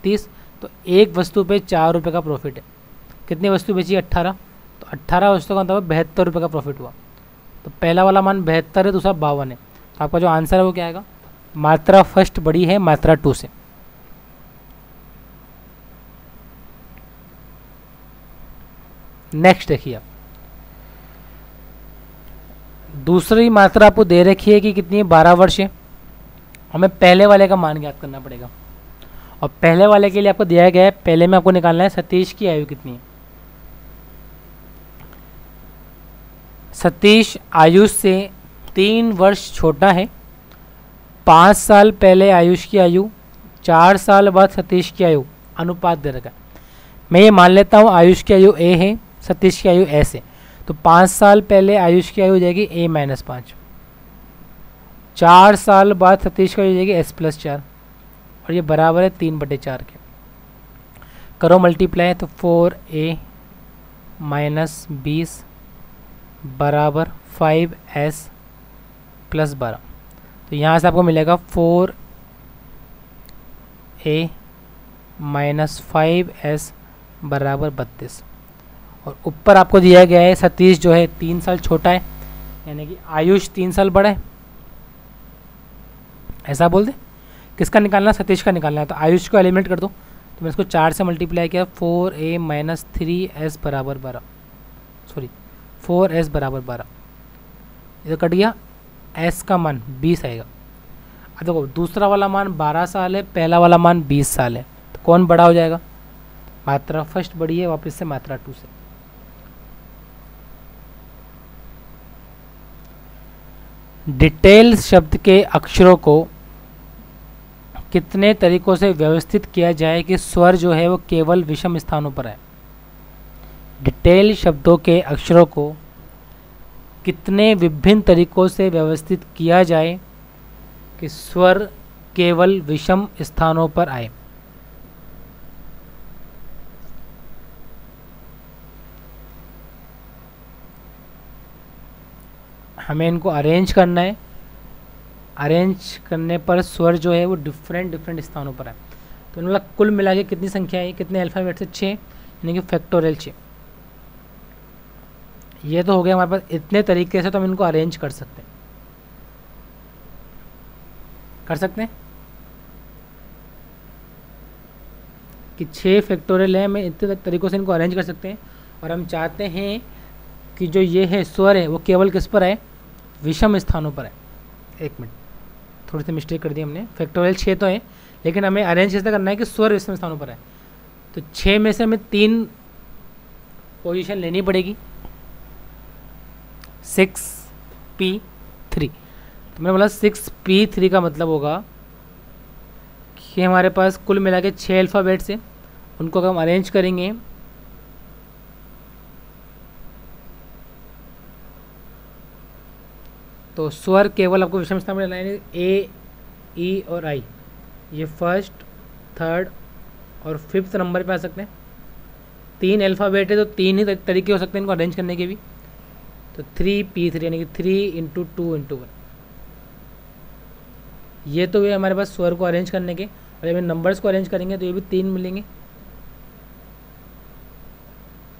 30। तो एक वस्तु पे 4 रुपये का प्रॉफिट है। कितनी वस्तु बेची 18, तो 18 वस्तु का मतलब 72 रुपये का प्रॉफिट हुआ। तो पहला वाला मान 72 है, दूसरा 52 है। तो आपका जो आंसर है वो क्या आएगा, मात्रा फर्स्ट बड़ी है मात्रा 2 से। नेक्स्ट देखिए आप, दूसरी मात्रा आपको दे रखी है कि कितनी है 12 वर्ष है। हमें पहले वाले का मान ज्ञात करना पड़ेगा और पहले वाले के लिए आपको दिया गया है, पहले में आपको निकालना है सतीश की आयु कितनी है। सतीश आयुष से 3 वर्ष छोटा है। 5 साल पहले आयुष की आयु, 4 साल बाद सतीश की आयु, अनुपात दे रखा है। मैं ये मान लेता हूँ आयुष की आयु ए है, सतीश की आयु एस है। तो 5 साल पहले आयुष की आयु हो जाएगी A-5, 4 साल बाद सतीश की आयु हो जाएगी S+4, और ये बराबर है 3/4 के। करो मल्टीप्लाई, तो 4A-20 बराबर 5S+12। तो यहाँ से आपको मिलेगा 4A-5S बराबर 32। और ऊपर आपको दिया गया है सतीश जो है 3 साल छोटा है, यानी कि आयुष 3 साल बड़ा है, ऐसा बोल दे। किसका निकालना? सतीश का निकालना है। तो आयुष को एलिमिनेट कर दो, तो मैं इसको 4 से मल्टीप्लाई किया, 4A-3S बराबर 12, सॉरी 4S बराबर 12, ये कट गया, S का मान 20 आएगा। अब देखो दूसरा वाला मान 12 साल है, पहला वाला मान 20 साल है, तो कौन बड़ा हो जाएगा? मात्रा फर्स्ट बड़ी है, वापस से मात्रा 2 से। डिटेल शब्द के अक्षरों को कितने तरीकों से व्यवस्थित किया जाए कि स्वर जो है वो केवल विषम स्थानों पर है? डिटेल शब्दों के अक्षरों को कितने विभिन्न तरीकों से व्यवस्थित किया जाए कि स्वर केवल विषम स्थानों पर आए? हमें इनको अरेंज करना है। अरेंज करने पर स्वर जो है वो डिफरेंट स्थानों पर है। तो मतलब कुल मिला के कितनी संख्या है? कितने अल्फ़ाबेट से? 6, यानी कि फैक्टोरियल 6। ये तो हो गया हमारे पास। इतने तरीके से तो हम इनको अरेंज कर सकते हैं कि 6 फैक्टोरियल है, हमें इतने तरीकों से इनको अरेंज कर सकते हैं। और हम चाहते हैं कि जो ये है स्वर है वो केवल किस पर है? विषम स्थानों पर है। एक मिनट, थोड़ी सी मिस्टेक कर दी हमने। फैक्टोरियल 6 तो है, लेकिन हमें अरेंज कैसे करना है कि स्वर विषम स्थानों पर है। तो 6 में से हमें 3 पोजीशन लेनी पड़ेगी, 6P3। तो मैंने बोला 6P3 का मतलब होगा कि हमारे पास कुल मिला के 6 अल्फ़ाबेट्स हैं, उनको हम अरेंज करेंगे तो स्वर केवल आपको विषम स्थान में लेना है। A, E और I, ये फर्स्ट, थर्ड और फिफ्थ नंबर पे आ सकते हैं। 3 अल्फ़ाबेट है तो 3 ही तरीके हो सकते हैं इनको अरेंज करने के भी। तो 3P3 यानी कि 3 × 2 × 1। ये तो हुए हमारे पास स्वर को अरेंज करने के। और जब नंबर्स को अरेंज करेंगे तो ये भी 3 मिलेंगे,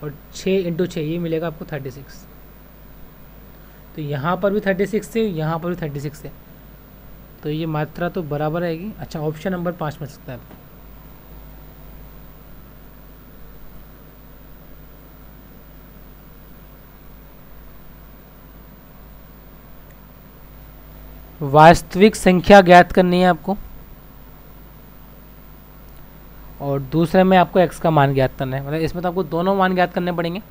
और 6 × 6 ये मिलेगा आपको 36। तो यहाँ पर भी 36 है, यहाँ पर भी 36 है, तो ये मात्रा तो बराबर आएगी। अच्छा, ऑप्शन नंबर 5 मिल सकता है आपको। वास्तविक संख्या ज्ञात करनी है आपको, और दूसरे में आपको x का मान ज्ञात करना है। मतलब इसमें तो आपको दोनों मान ज्ञात करने पड़ेंगे।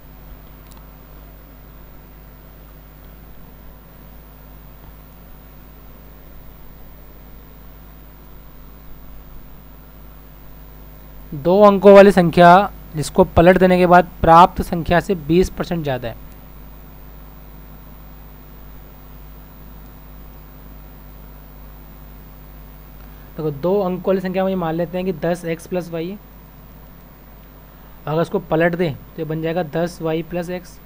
दो अंकों वाली संख्या जिसको पलट देने के बाद प्राप्त संख्या से 20% ज़्यादा है। तो 2 अंकों वाली संख्या में मान लेते हैं कि 10x + y है। अगर उसको पलट दें तो ये बन जाएगा 10y + x,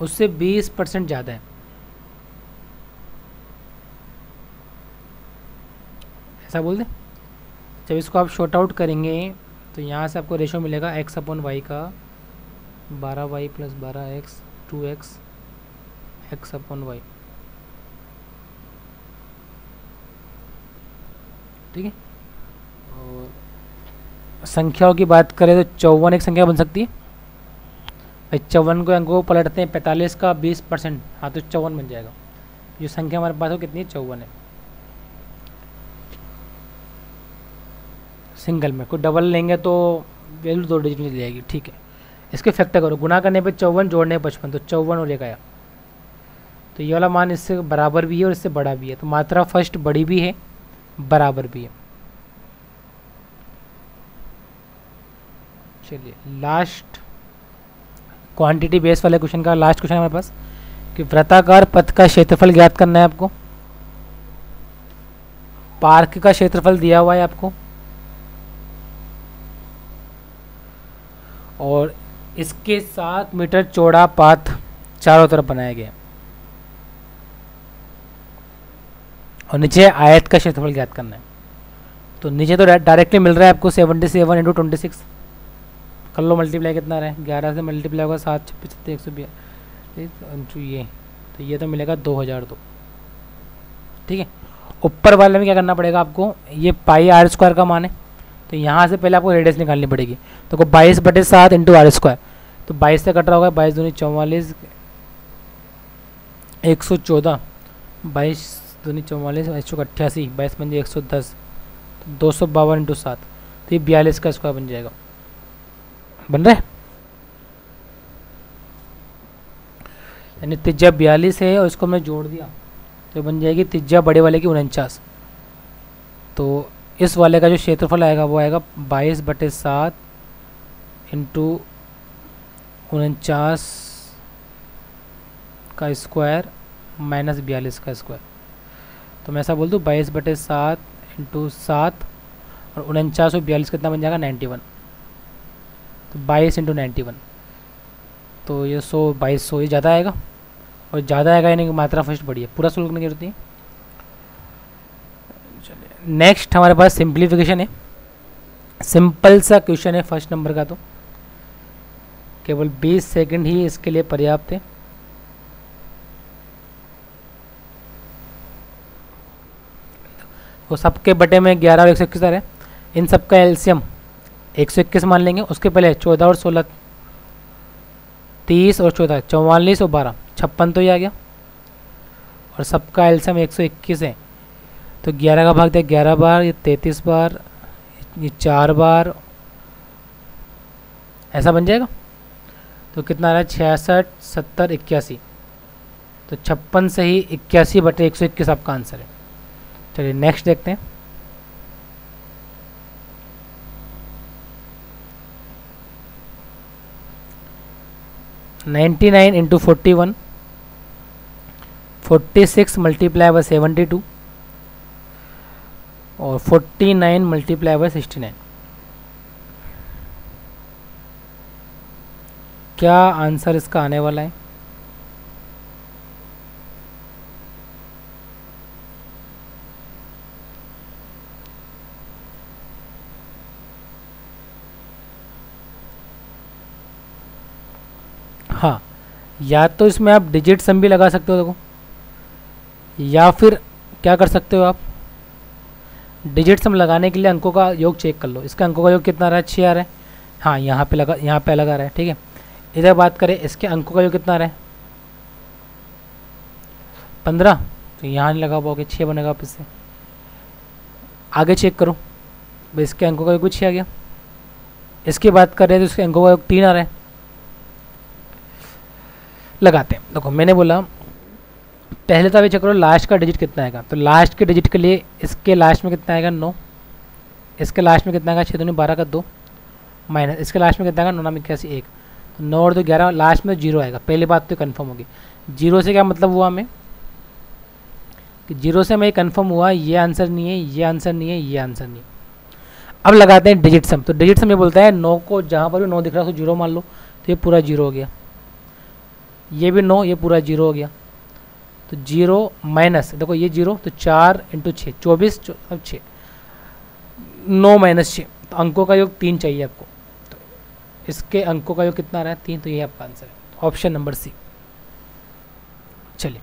उससे 20% ज़्यादा है। ऐसा बोल दें। जब इसको आप शॉर्ट आउट करेंगे तो यहाँ से आपको रेशो मिलेगा x/y का 12y + 12x 2x x/y। ठीक है। और संख्याओं की बात करें तो 54 एक संख्या बन सकती है। 54 को अंकों को पलटते हैं, 45 का 20%, हाँ तो 54 बन जाएगा। जो संख्या हमारे पास हो कितनी है? 54 है। सिंगल में कोई डबल लेंगे तो वैल्यू 2 डिजिट में चली जाएगी। ठीक है, इसके फैक्टर करो, गुना करने पे 54, जोड़ने पे 55, तो 54 और एक आया। तो ये वाला मान इससे बराबर भी है और इससे बड़ा भी है, तो मात्रा फर्स्ट बड़ी भी है, बराबर भी है। चलिए लास्ट क्वांटिटी बेस वाले क्वेश्चन का लास्ट क्वेश्चन हमारे पास कि वृत्ताकार पथ का क्षेत्रफल ज्ञात करना है आपको। पार्क का क्षेत्रफल दिया हुआ है आपको और इसके 7 मीटर चौड़ा पाथ चारों तरफ बनाया गया और नीचे आयत का क्षेत्रफल ज्ञात करना है। तो नीचे तो डायरेक्टली मिल रहा है आपको 77 इंटू 26 कर लो, मल्टीप्लाई कितना रहा है 11 से मल्टीप्लाई होगा 7 26 142 इंटू ये तो मिलेगा 2002। ठीक है, ऊपर वाले में क्या करना पड़ेगा आपको, ये पाई आर स्क्वायर का मान है तो यहाँ से पहले आपको रेडियस निकालनी पड़ेगी। तो 22/7 इंटू आर स्क्वायर, तो 22 से कट रहा होगा 22 दूनी 44 114 22 दूनी 44 188 22 पंजे 110 तो 252 इंटू 7 तो ये 42 का स्क्वायर बन जाएगा। बन रहा है, यानी त्रिज्या 42 है और इसको मैं जोड़ दिया तो बन जाएगी त्रिज्या बड़े वाले की 49। तो इस वाले का जो क्षेत्रफल आएगा वो आएगा 22/7 इंटू 49 का स्क्वायर माइनस 42 का स्क्वायर। तो मैं ऐसा बोल दूँ 22/7 इंटू 7 और 49 और 42 कितना बन जाएगा 91। तो 22 इंटू 91 तो ये 2200 ये ज़्यादा आएगा और ज़्यादा आएगा यानी कि मात्रा फर्स्ट बड़ी है, पूरा सोल्व करने की जरूरत नहीं। चलिए नेक्स्ट हमारे पास सिंप्लीफिकेशन है, सिंपल सा क्वेश्चन है फर्स्ट नंबर का, तो केवल 20 सेकंड ही इसके लिए पर्याप्त है। तो सबके बटे में 11 और 121 है, इन सब का एलसीएम 121 मान लेंगे। उसके पहले 14 और 16 30 और 14 44 और 12 56 तो ये आ गया और सबका एलसीएम 121 है। तो 11 का भाग दिया 11 बार, ये 33 बार, ये 4 बार, ऐसा बन जाएगा। तो कितना आ रहा है 66 70 81, तो 56 से ही 81/121 आपका आंसर है। चलिए नेक्स्ट देखते हैं। (99 इंटू 41) 46 मल्टीप्लाई बाय 72 और 49 मल्टीप्लाई बाय 69। क्या आंसर इसका आने वाला है? हाँ, या तो इसमें आप डिजिट सम भी लगा सकते हो देखो, या फिर क्या कर सकते हो आप, डिजिट सम लगाने के लिए अंकों का योग चेक कर लो। इसका अंकों का योग कितना आ रहा है 6 आ रहा है, हाँ यहाँ पे लगा, यहाँ पे अलग आ रहा है। ठीक है, इधर बात करें इसके अंकों का योग कितना आ रहा है 15, तो यहाँ नहीं लगा पाओगे 6 बनेगा आप इससे। आगे चेक करो भाई, इसके अंकों का योग 6 आ गया। इसकी बात कर रहे हैं तो इसके अंकों का योग 3 आ रहा है। लगाते हैं, देखो मैंने बोला पहले तो अभी चेक करो लास्ट का डिजिट कितना आएगा। तो लास्ट के डिजिट के लिए इसके लास्ट में कितना आएगा 9, इसके लास्ट में कितना आएगा 6 दूनी 12 का 2 माइनस इसके लास्ट में कितना आएगा 9 81 1, तो 9 और 2 11, लास्ट में 0 आएगा। पहली बात तो कंफर्म होगी। 0 से क्या मतलब हुआ हमें कि 0 से हमें कंफर्म हुआ ये आंसर नहीं है, ये आंसर नहीं है, ये आंसर नहीं है। अब लगाते हैं डिजिट सम। तो डिजिट सम ये बोलता है 9 को जहाँ पर भी 9 दिख रहा है उसको 0 मान लो, तो ये पूरा 0 हो गया। ये भी 9, ये पूरा 0 हो गया। तो 0 माइनस देखो ये 0, तो 4 इंटू 6 24 अब 6 9 माइनस 6, तो अंकों का योग 3 चाहिए आपको। तो इसके अंकों का योग कितना आ रहा है 3, तो ये आपका आंसर है ऑप्शन नंबर सी। चलिए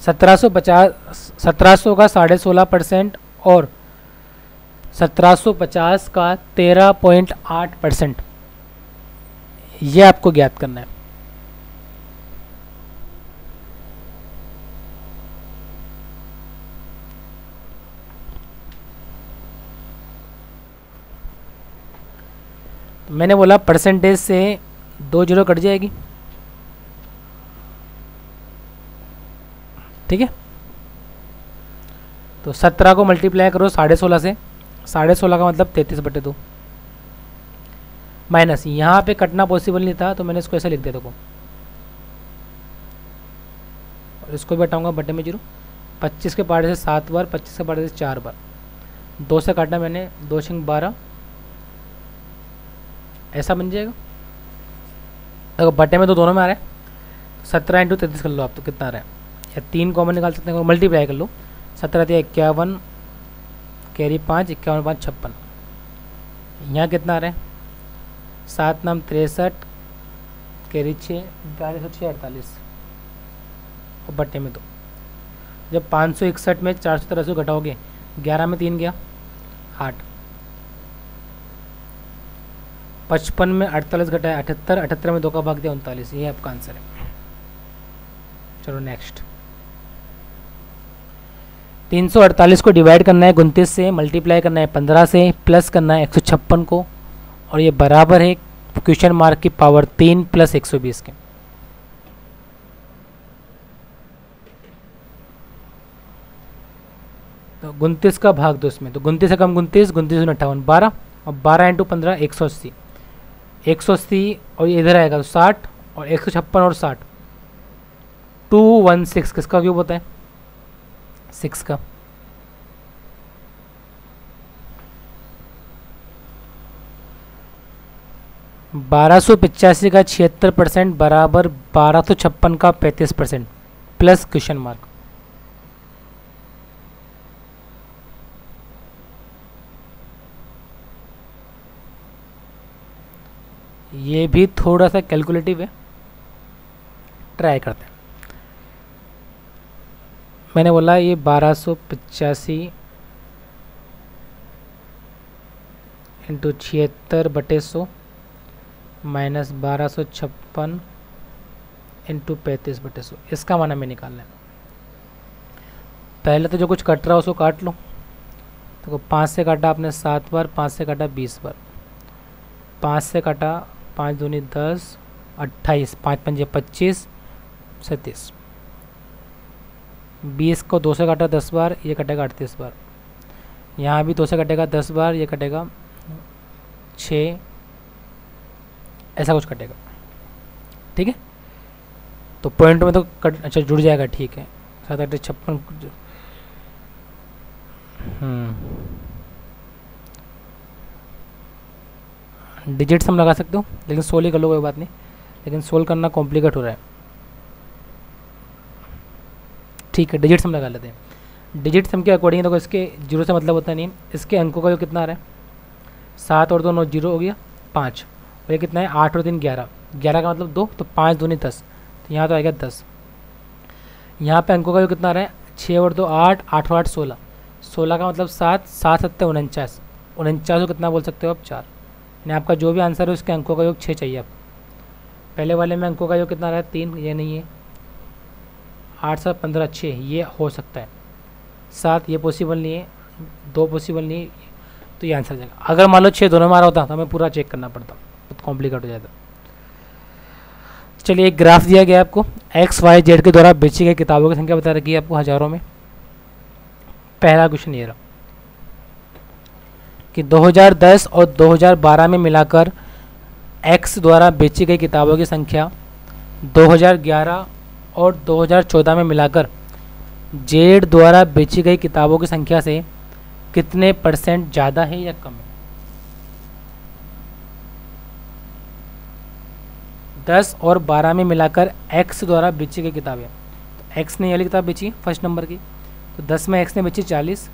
1700 का 16.5% और 1750 का 13.8%, ये आपको ज्ञात करना है। तो मैंने बोला परसेंटेज से 2 जीरो कट जाएगी, ठीक है। तो 17 को मल्टीप्लाई करो 16.5 से, 16.5 का मतलब 33/2, माइनस, यहाँ पे कटना पॉसिबल नहीं था तो मैंने इसको ऐसे लिख दिया देखो, और इसको भी हटाऊंगा बटे में 0। 25 के पार्ट से 7 बार, 25 के पार्ट से 4 बार, 2 से काटना मैंने, 2 6 12, ऐसा बन जाएगा। देखो बटे में तो दोनों में आ रहा है, 17 × 33 कर लो आप, तो कितना आ रहा है, या 3 कॉमन निकाल सकते हैं, मल्टीप्लाई कर लो। 17 × 51, कैरी 5, 51 5 56। यहाँ कितना आ रहा है, 7 9 63, कैरी 6, 42 6 48, और बटे में 2। जब 561 में 483 घटाओगे, 11 में 3 गया 8, 55 में 48 घटाया 78, 78 में 2 का भाग दिया 39, ये आपका आंसर है। चलो नेक्स्ट, 348 को डिवाइड करना है 29 से, मल्टीप्लाई करना है 15 से, प्लस करना है 156 को, और ये बराबर है क्वेश्चन मार्क की पावर 3 प्लस 120 के। तो 29 का भाग दो इसमें, तो 29 से कम 29, 29 58 12, और 12 × 15 180, 180 और ये इधर आएगा तो 60, और 156 और 60, 216 किसका क्यूब होता है, 6 का। बारह सौ 85 का 76% बराबर 1256 का 35% प्लस क्वेश्चन मार्क। ये भी थोड़ा सा कैलकुलेटिव है, ट्राई करते हैं। मैंने बोला ये 1285 इंटू 76/100 माइनस 1256 इंटू 35/100, इसका मान हमें निकालना है। पहले तो जो कुछ कट रहा है उसको काट लो। तो 5 से काटा आपने 7 बार, 5 से काटा 20 बार, 5 से काटा 5 दूनी 10, 28, 5 पंजे 25, 37, 20 को 2 से काटा 10 बार, ये कटेगा 38 बार, यहाँ भी 2 से कटेगा 10 बार, ये कटेगा 6, ऐसा कुछ कटेगा। ठीक है, तो पॉइंट में तो कट अच्छा जुड़ जाएगा। ठीक है, 7 8 56, डिजिट्स हम लगा सकते हो, लेकिन सोल्व ही कर लो कोई बात नहीं, लेकिन सोल्व करना कॉम्प्लिकेट हो रहा है। ठीक है, डिजिट्स हम लगा लेते हैं। डिजिट्स हम के अकॉर्डिंग देखो, इसके 0 से मतलब होता नहीं है। इसके अंकों का जो कितना आ रहा है, 7 और 2 9 0 हो गया 5, और ये कितना है 8 और 3 11, 11 का मतलब 2, तो 5 दूनी 10, तो यहाँ तो आएगा 10। यहाँ पे अंकों का जो कितना आ रहा है, 6 और 2 8, 8 और 8 16, 16 का मतलब 7, 7 7 49, 49 को कितना बोल सकते हो आप 4। यानी आपका जो भी आंसर है उसके अंकों का योग 6 चाहिए आप। पहले वाले में अंकों का योग कितना आ रहा है 3, ये नहीं है, 8 7 15 6, ये हो सकता है, 7 ये पॉसिबल नहीं है, 2 पॉसिबल नहीं है, तो ये आंसर जाएगा। अगर मान लो 6 दोनों में आ रहा होता तो हमें पूरा चेक करना पड़ता, बहुत कॉम्प्लिकेट हो जाता। चलिए, एक ग्राफ दिया गया आपको, एक्स वाई जेड के द्वारा बेची गई किताबों की संख्या बता रखी है आपको हज़ारों में। पहला क्वेश्चन ये रहा कि 2010 और 2012 में मिलाकर एक्स द्वारा बेची गई किताबों की संख्या 2011 और 2014 में मिलाकर जेड द्वारा बेची गई किताबों की संख्या से कितने % ज़्यादा है या कम है। 10 और 12 में मिलाकर एक्स द्वारा बेची गई किताबें, तो एक्स ने ये वाली किताब बेची फर्स्ट नंबर की, तो 10 में एक्स ने बेची 40,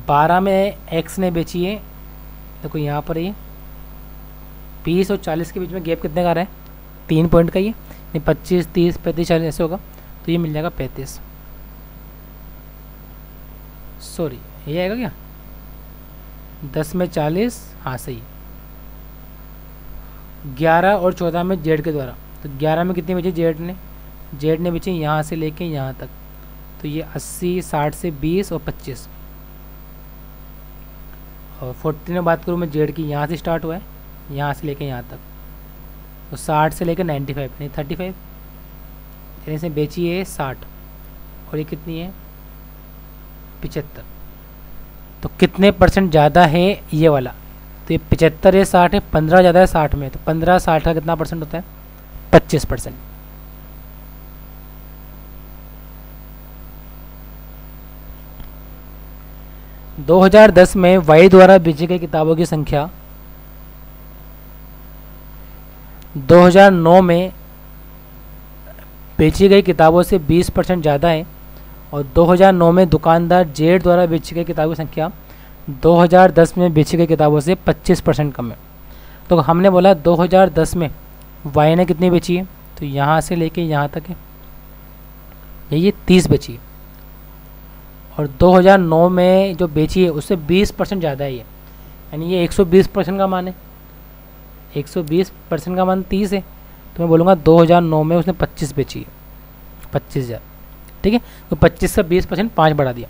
12 में एक्स ने बेची है, देखो यहाँ पर ये 20 और 40 के बीच में गैप कितने का आ रहा है, 3 पॉइंट का, ये 25 30 35 40 ऐसे होगा, तो ये मिल जाएगा 35। सॉरी, ये आएगा क्या, 10 में 40, हाँ सही। 11 और 14 में जेड के द्वारा, तो 11 में कितनी बेची जेड ने बेची यहाँ से लेके यहाँ तक, तो ये 80 60 से 20 और 25, और 40 में बात करूँ मैं जेड की, यहाँ से स्टार्ट हुआ है यहाँ से लेके यहाँ तक, तो 60 से लेकर 95 यानी 35, यानी से बेची है 60, और ये कितनी है 75, तो कितने परसेंट ज़्यादा है ये वाला, तो ये 75 है 60 है, 15 ज़्यादा है 60 में, तो 15 60 का कितना परसेंट होता है 25%। दो 2010 में वाई द्वारा बेची गई किताबों की संख्या 2009 में बेची गई किताबों से 20% ज़्यादा है, और 2009 में दुकानदार जेड द्वारा बेची गई किताबों की संख्या 2010 में बेची गई किताबों से 25% कम है। तो हमने बोला 2010 में वाई ने कितनी बेची है, तो यहाँ से लेके यहाँ तक है, ये 30 बेची है, और 2009 में जो बेची है उससे 20% ज़्यादा है ये, यानी ये 120% का मान है, 120% का मान 30 है, तो मैं बोलूँगा 2009 में उसने 25 बेची है, 25,000, ठीक है। तो 25 से 20% 5 बढ़ा दिया।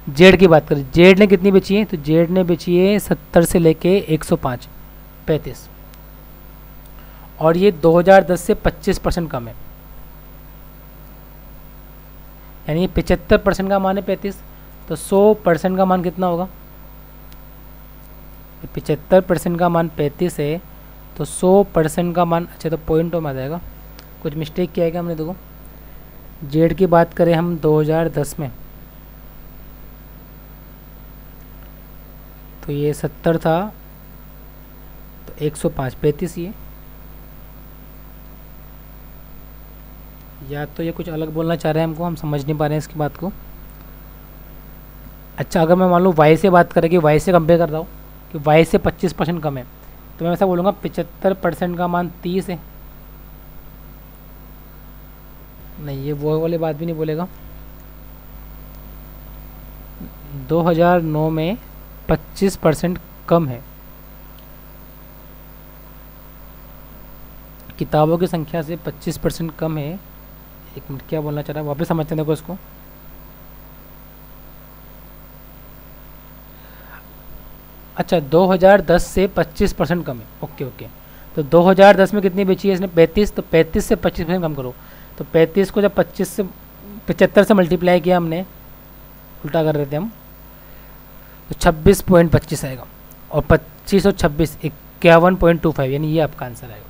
जेड की बात करें, जेड ने कितनी बेची है, तो जेड ने बेची है 70 से लेके 105, 35, और ये 2010 से 25% कम है, यानी 75% का मान है 35, तो 100% का मान कितना होगा, 75% का मान 35 है, तो 100% का मान, अच्छा तो पॉइंट में आ जाएगा, कुछ मिस्टेक किया है क्या हमने, देखो जेड की बात करें हम 2010 में, तो ये 70 था, तो 105, 35 ये, या तो ये कुछ अलग बोलना चाह रहे हैं हमको, हम समझ नहीं पा रहे हैं इसकी बात को। अच्छा, अगर मैं मान लूँ वाई से बात करें कि वाई से कंपेयर कर रहा हूँ कि वाई से 25% कम है, तो मैं ऐसा बोलूँगा 75% का मान 30 है, नहीं ये वो वाली बात भी नहीं बोलेगा। 2009 में 25% कम है, किताबों की संख्या से 25% कम है। एक मिनट, क्या बोलना चाह रहा है वापस समझते हैं, देखो इसको। अच्छा, 2010 से 25% कम है, ओके ओके। तो 2010 में कितनी बेची है इसने 35, तो 35 से 25% कम करो, तो 35 को जब 75 से मल्टीप्लाई किया हमने, उल्टा कर रहे थे हम, तो 26.25 आएगा, और 25 और 26 51.25, यानी ये आपका आंसर आएगा।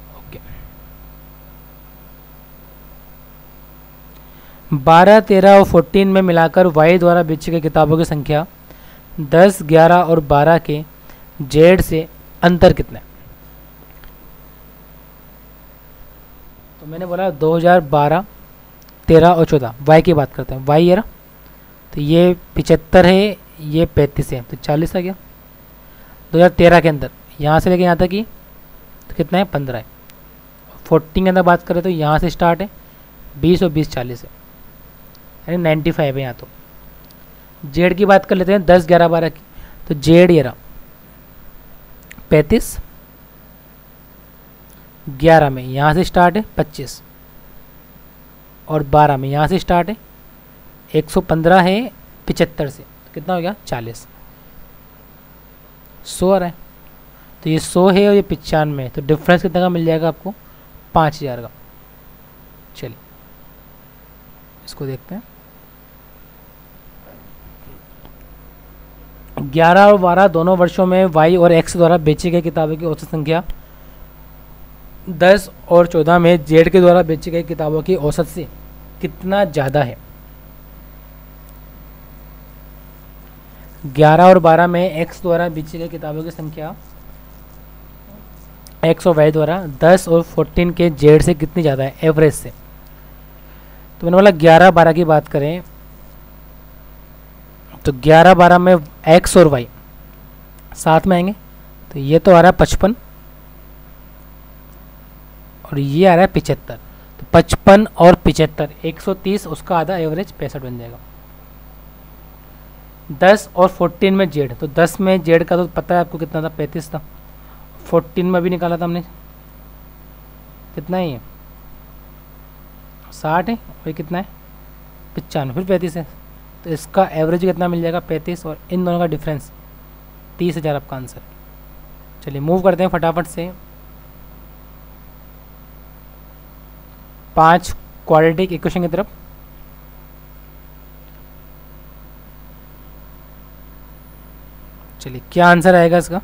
12, 13 और 14 में मिलाकर वाई द्वारा बेची गई किताबों की संख्या 10, 11 और 12 के जेड से अंतर कितना है। तो मैंने बोला 2012, 13 और 14, वाई की बात करते हैं। वाई ये रहा, तो ये 75 है, ये 35 है, तो 40 आ गया। 2013 के अंदर यहाँ से लेके यहाँ तक ही तो कितना है 15 है। 14 के अंदर बात करें तो यहाँ से स्टार्ट है 20 और 20 40 है, यानी 95 है यहाँ। तो जेड की बात कर लेते हैं 10, 11, 12 की, तो जेड ये रहा 35, 11 में यहाँ से स्टार्ट है 25, और 12 में यहाँ से स्टार्ट है 115 है 75 से, तो कितना हो गया 40, 100 आ रहा है। तो ये 100 है और ये 95 है, तो डिफरेंस कितना का मिल जाएगा आपको 5000 का। चलिए इसको देखते हैं। 11 और 12 दोनों वर्षों में वाई और एक्स द्वारा बेची गई किताबों की औसत संख्या 10 और 14 में जेड के द्वारा बेची गई किताबों की औसत से कितना ज़्यादा है। 11 और 12 में एक्स द्वारा बेची गई किताबों की संख्या एक्स और वाई द्वारा 10 और 14 के जेड से कितनी ज़्यादा है एवरेज से। तो मैंने बोला 11, 12 की बात करें तो 11, 12 में एक्स और वाई साथ में आएंगे, तो ये तो आ रहा है 55 और ये आ रहा है 75, तो 55 और 75 130, उसका आधा एवरेज 65 बन जाएगा। 10 और 14 में जेड, तो 10 में जेड का तो पता है आपको कितना था 35 था, 14 में भी निकाला था हमने, कितना ही है 60 है, और ये कितना है 95, फिर 35 है, तो इसका एवरेज कितना मिल जाएगा 35, और इन दोनों का डिफरेंस 30,000 आपका आंसर। चलिए मूव करते हैं फटाफट से 5 क्वाड्रेटिक इक्वेशन की तरफ। चलिए क्या आंसर आएगा इसका?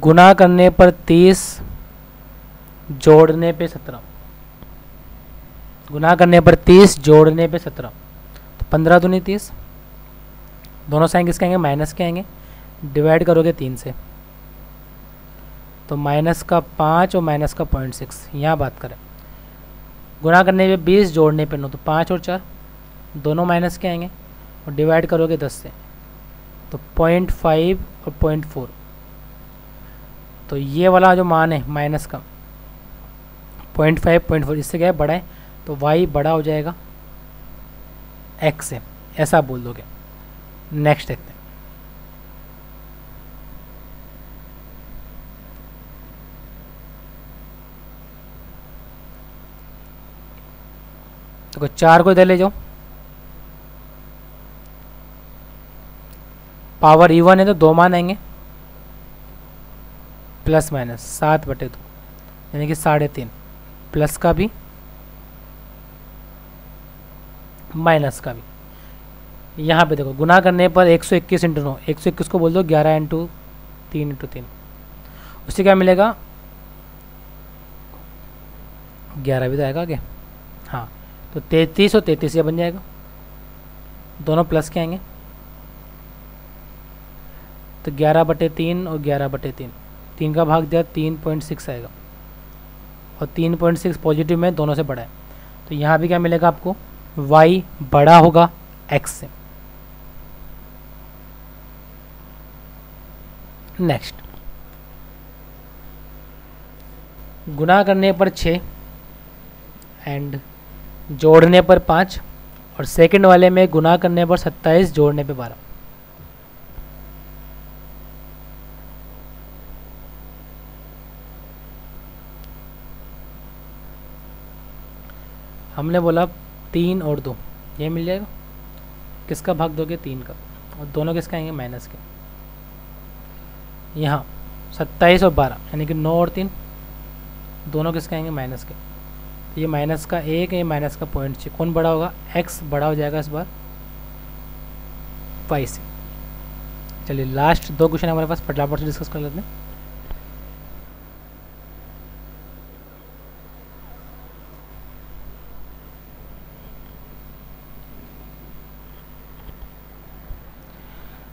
गुना करने पर 30, जोड़ने पे 17। गुना करने पर 30, जोड़ने पे 17, तो 15 दूनी 30। दोनों साइन किसके आएंगे? माइनस के आएंगे। डिवाइड करोगे 3 से तो माइनस का 5 और माइनस का 0.6। यहाँ बात करें गुना करने पे 20, जोड़ने पे 9, तो 5 और 4 दोनों माइनस के आएंगे और डिवाइड करोगे 10 से तो 0.5 और 0.4। तो ये वाला जो मान है माइनस का 0.5 0.4 इससे क्या है? बड़ा है, तो y बड़ा हो जाएगा x से, ऐसा बोल दोगे। नेक्स्ट देखते हैं। तो 4 को इधर ले जाओ, पावर इवन है तो 2 मान आएंगे, प्लस माइनस 7/2 यानी कि 3.5, प्लस का भी माइनस का भी। यहाँ पे देखो गुना करने पर 121 इंटू 9, 121 को बोल दो 11 इंटू 3 उससे क्या मिलेगा? 11 भी तो आएगा आगे, हाँ, तो 33 और 33 ये बन जाएगा, दोनों प्लस के आएंगे, तो 11/3 और 11/3, 3 का भाग दिया 3.6 आएगा, और 3.6 पॉजिटिव में दोनों से बड़ा है, तो यहाँ भी क्या मिलेगा आपको? y बड़ा होगा x से। नेक्स्ट, गुना करने पर 6 एंड जोड़ने पर 5, और सेकंड वाले में गुना करने पर 27, जोड़ने पे 12। हमने बोला 3 और 2 ये मिल जाएगा, किसका भाग दोगे? 3 का, और दोनों किसका आएंगे? माइनस के। यहाँ 27 और 12 यानी कि 9 और 3 दोनों किसके आएंगे? माइनस के। तो ये माइनस का 1 है, ये माइनस का 0.6, कौन बड़ा होगा? x बड़ा हो जाएगा इस बार y से। चलिए लास्ट 2 क्वेश्चन हमारे पास, फटाफट से डिस्कस कर लेते हैं।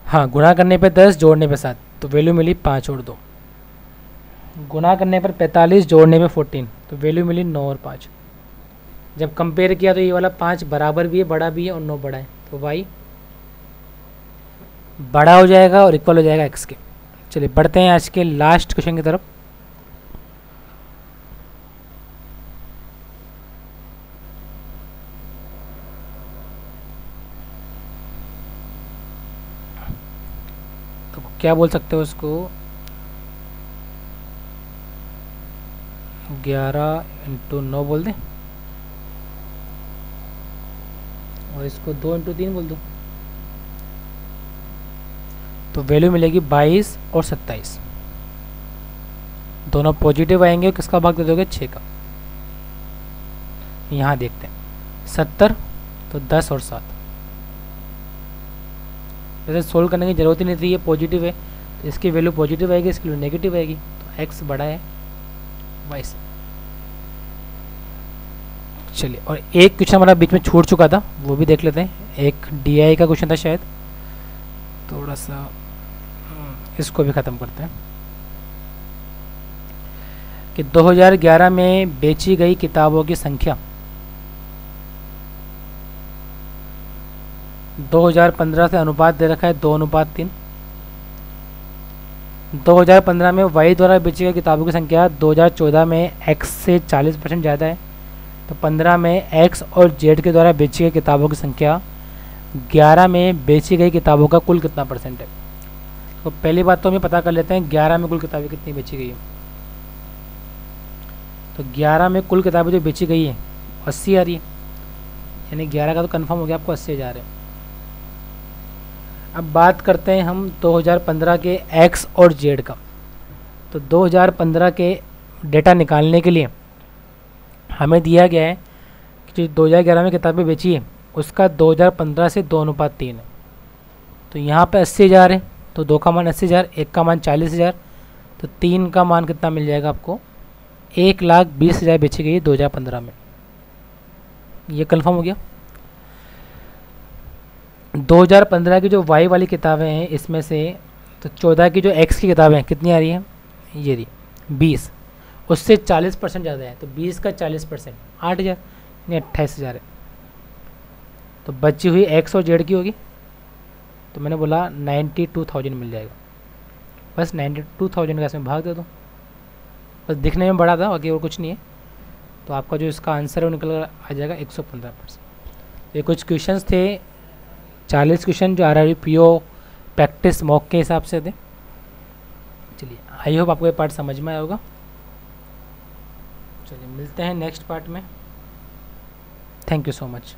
हाँ, गुना करने पे 10, जोड़ने पे 7, तो वैल्यू मिली 5 और 2। गुना करने पर 45, जोड़ने पे 14, तो वैल्यू मिली 9 और 5। जब कंपेयर किया तो ये वाला 5 बराबर भी है, बड़ा भी है, और 9 बड़ा है, तो y बड़ा हो जाएगा और इक्वल हो जाएगा x के। चलिए बढ़ते हैं आज के लास्ट क्वेश्चन की तरफ। तो क्या बोल सकते हो उसको? 11 इंटू 9 बोल दें, और इसको 2 इंटू 3 बोल दो, तो वैल्यू मिलेगी 22 और 27, दोनों पॉजिटिव आएंगे। किसका भाग दे दोगे? 6 का। यहाँ देखते हैं 70, तो 10 और 7, वैसे सोल्व करने की जरूरत ही नहीं थी, ये पॉजिटिव है तो इसकी वैल्यू पॉजिटिव आएगी, इसकी वैल्यू नेगेटिव आएगी, तो x बड़ा है y से। चलिए, और एक क्वेश्चन हमारा बीच में छूट चुका था, वो भी देख लेते हैं। एक DI का क्वेश्चन था शायद, थोड़ा सा इसको भी ख़त्म करते हैं कि 2011 में बेची गई किताबों की संख्या 2015 से अनुपात दे रखा है 2:3। 2015 में y द्वारा बेची गई किताबों की संख्या 2014 में x से 40% ज़्यादा है, तो 15 में x और z के द्वारा बेची गई किताबों की संख्या 11 में बेची गई किताबों का कुल कितना % है। तो पहली बात तो हमें पता कर लेते हैं 11 में कुल किताबें कितनी बेची गई है। तो 11 में कुल किताबें जो बेची गई है 80 आ रही है, यानी 11 का तो कंफर्म हो गया आपको 80,000 है। अब बात करते हैं हम 2015 के x और z का। तो 2015 के डेटा निकालने के लिए हमें दिया गया है कि जो 2011 में किताबें बेची है उसका 2015 से 2:3 है। तो यहाँ पे 80,000 है, तो 2 का मान 80,000, 1 का मान 40,000, तो 3 का मान कितना मिल जाएगा आपको, 1,20,000 बेची गई है 2015 में। ये कंफर्म हो गया। 2015 की जो वाई वाली किताबें हैं इसमें से तो 14 की जो एक्स की किताबें हैं कितनी आ रही हैं, ये रही 20, उससे 40% ज़्यादा है, तो 20 का 40% 8,000 यानी 28,000 है। तो बची हुई एक्स और जेड की होगी, तो मैंने बोला 92,000 मिल जाएगा। बस 92,000 का इसमें भाग दे दो, बस दिखने में बड़ा था, बाकी और कुछ नहीं है। तो आपका जो इसका आंसर है वो निकल आ जाएगा 115%। ये कुछ क्वेश्चंस थे, 40 क्वेश्चन जो RRB PO प्रैक्टिस मॉक के हिसाब से थे। चलिए, आई होप आपको ये पार्ट समझ में आया होगा। चलिए मिलते हैं नेक्स्ट पार्ट में। Thank you so much.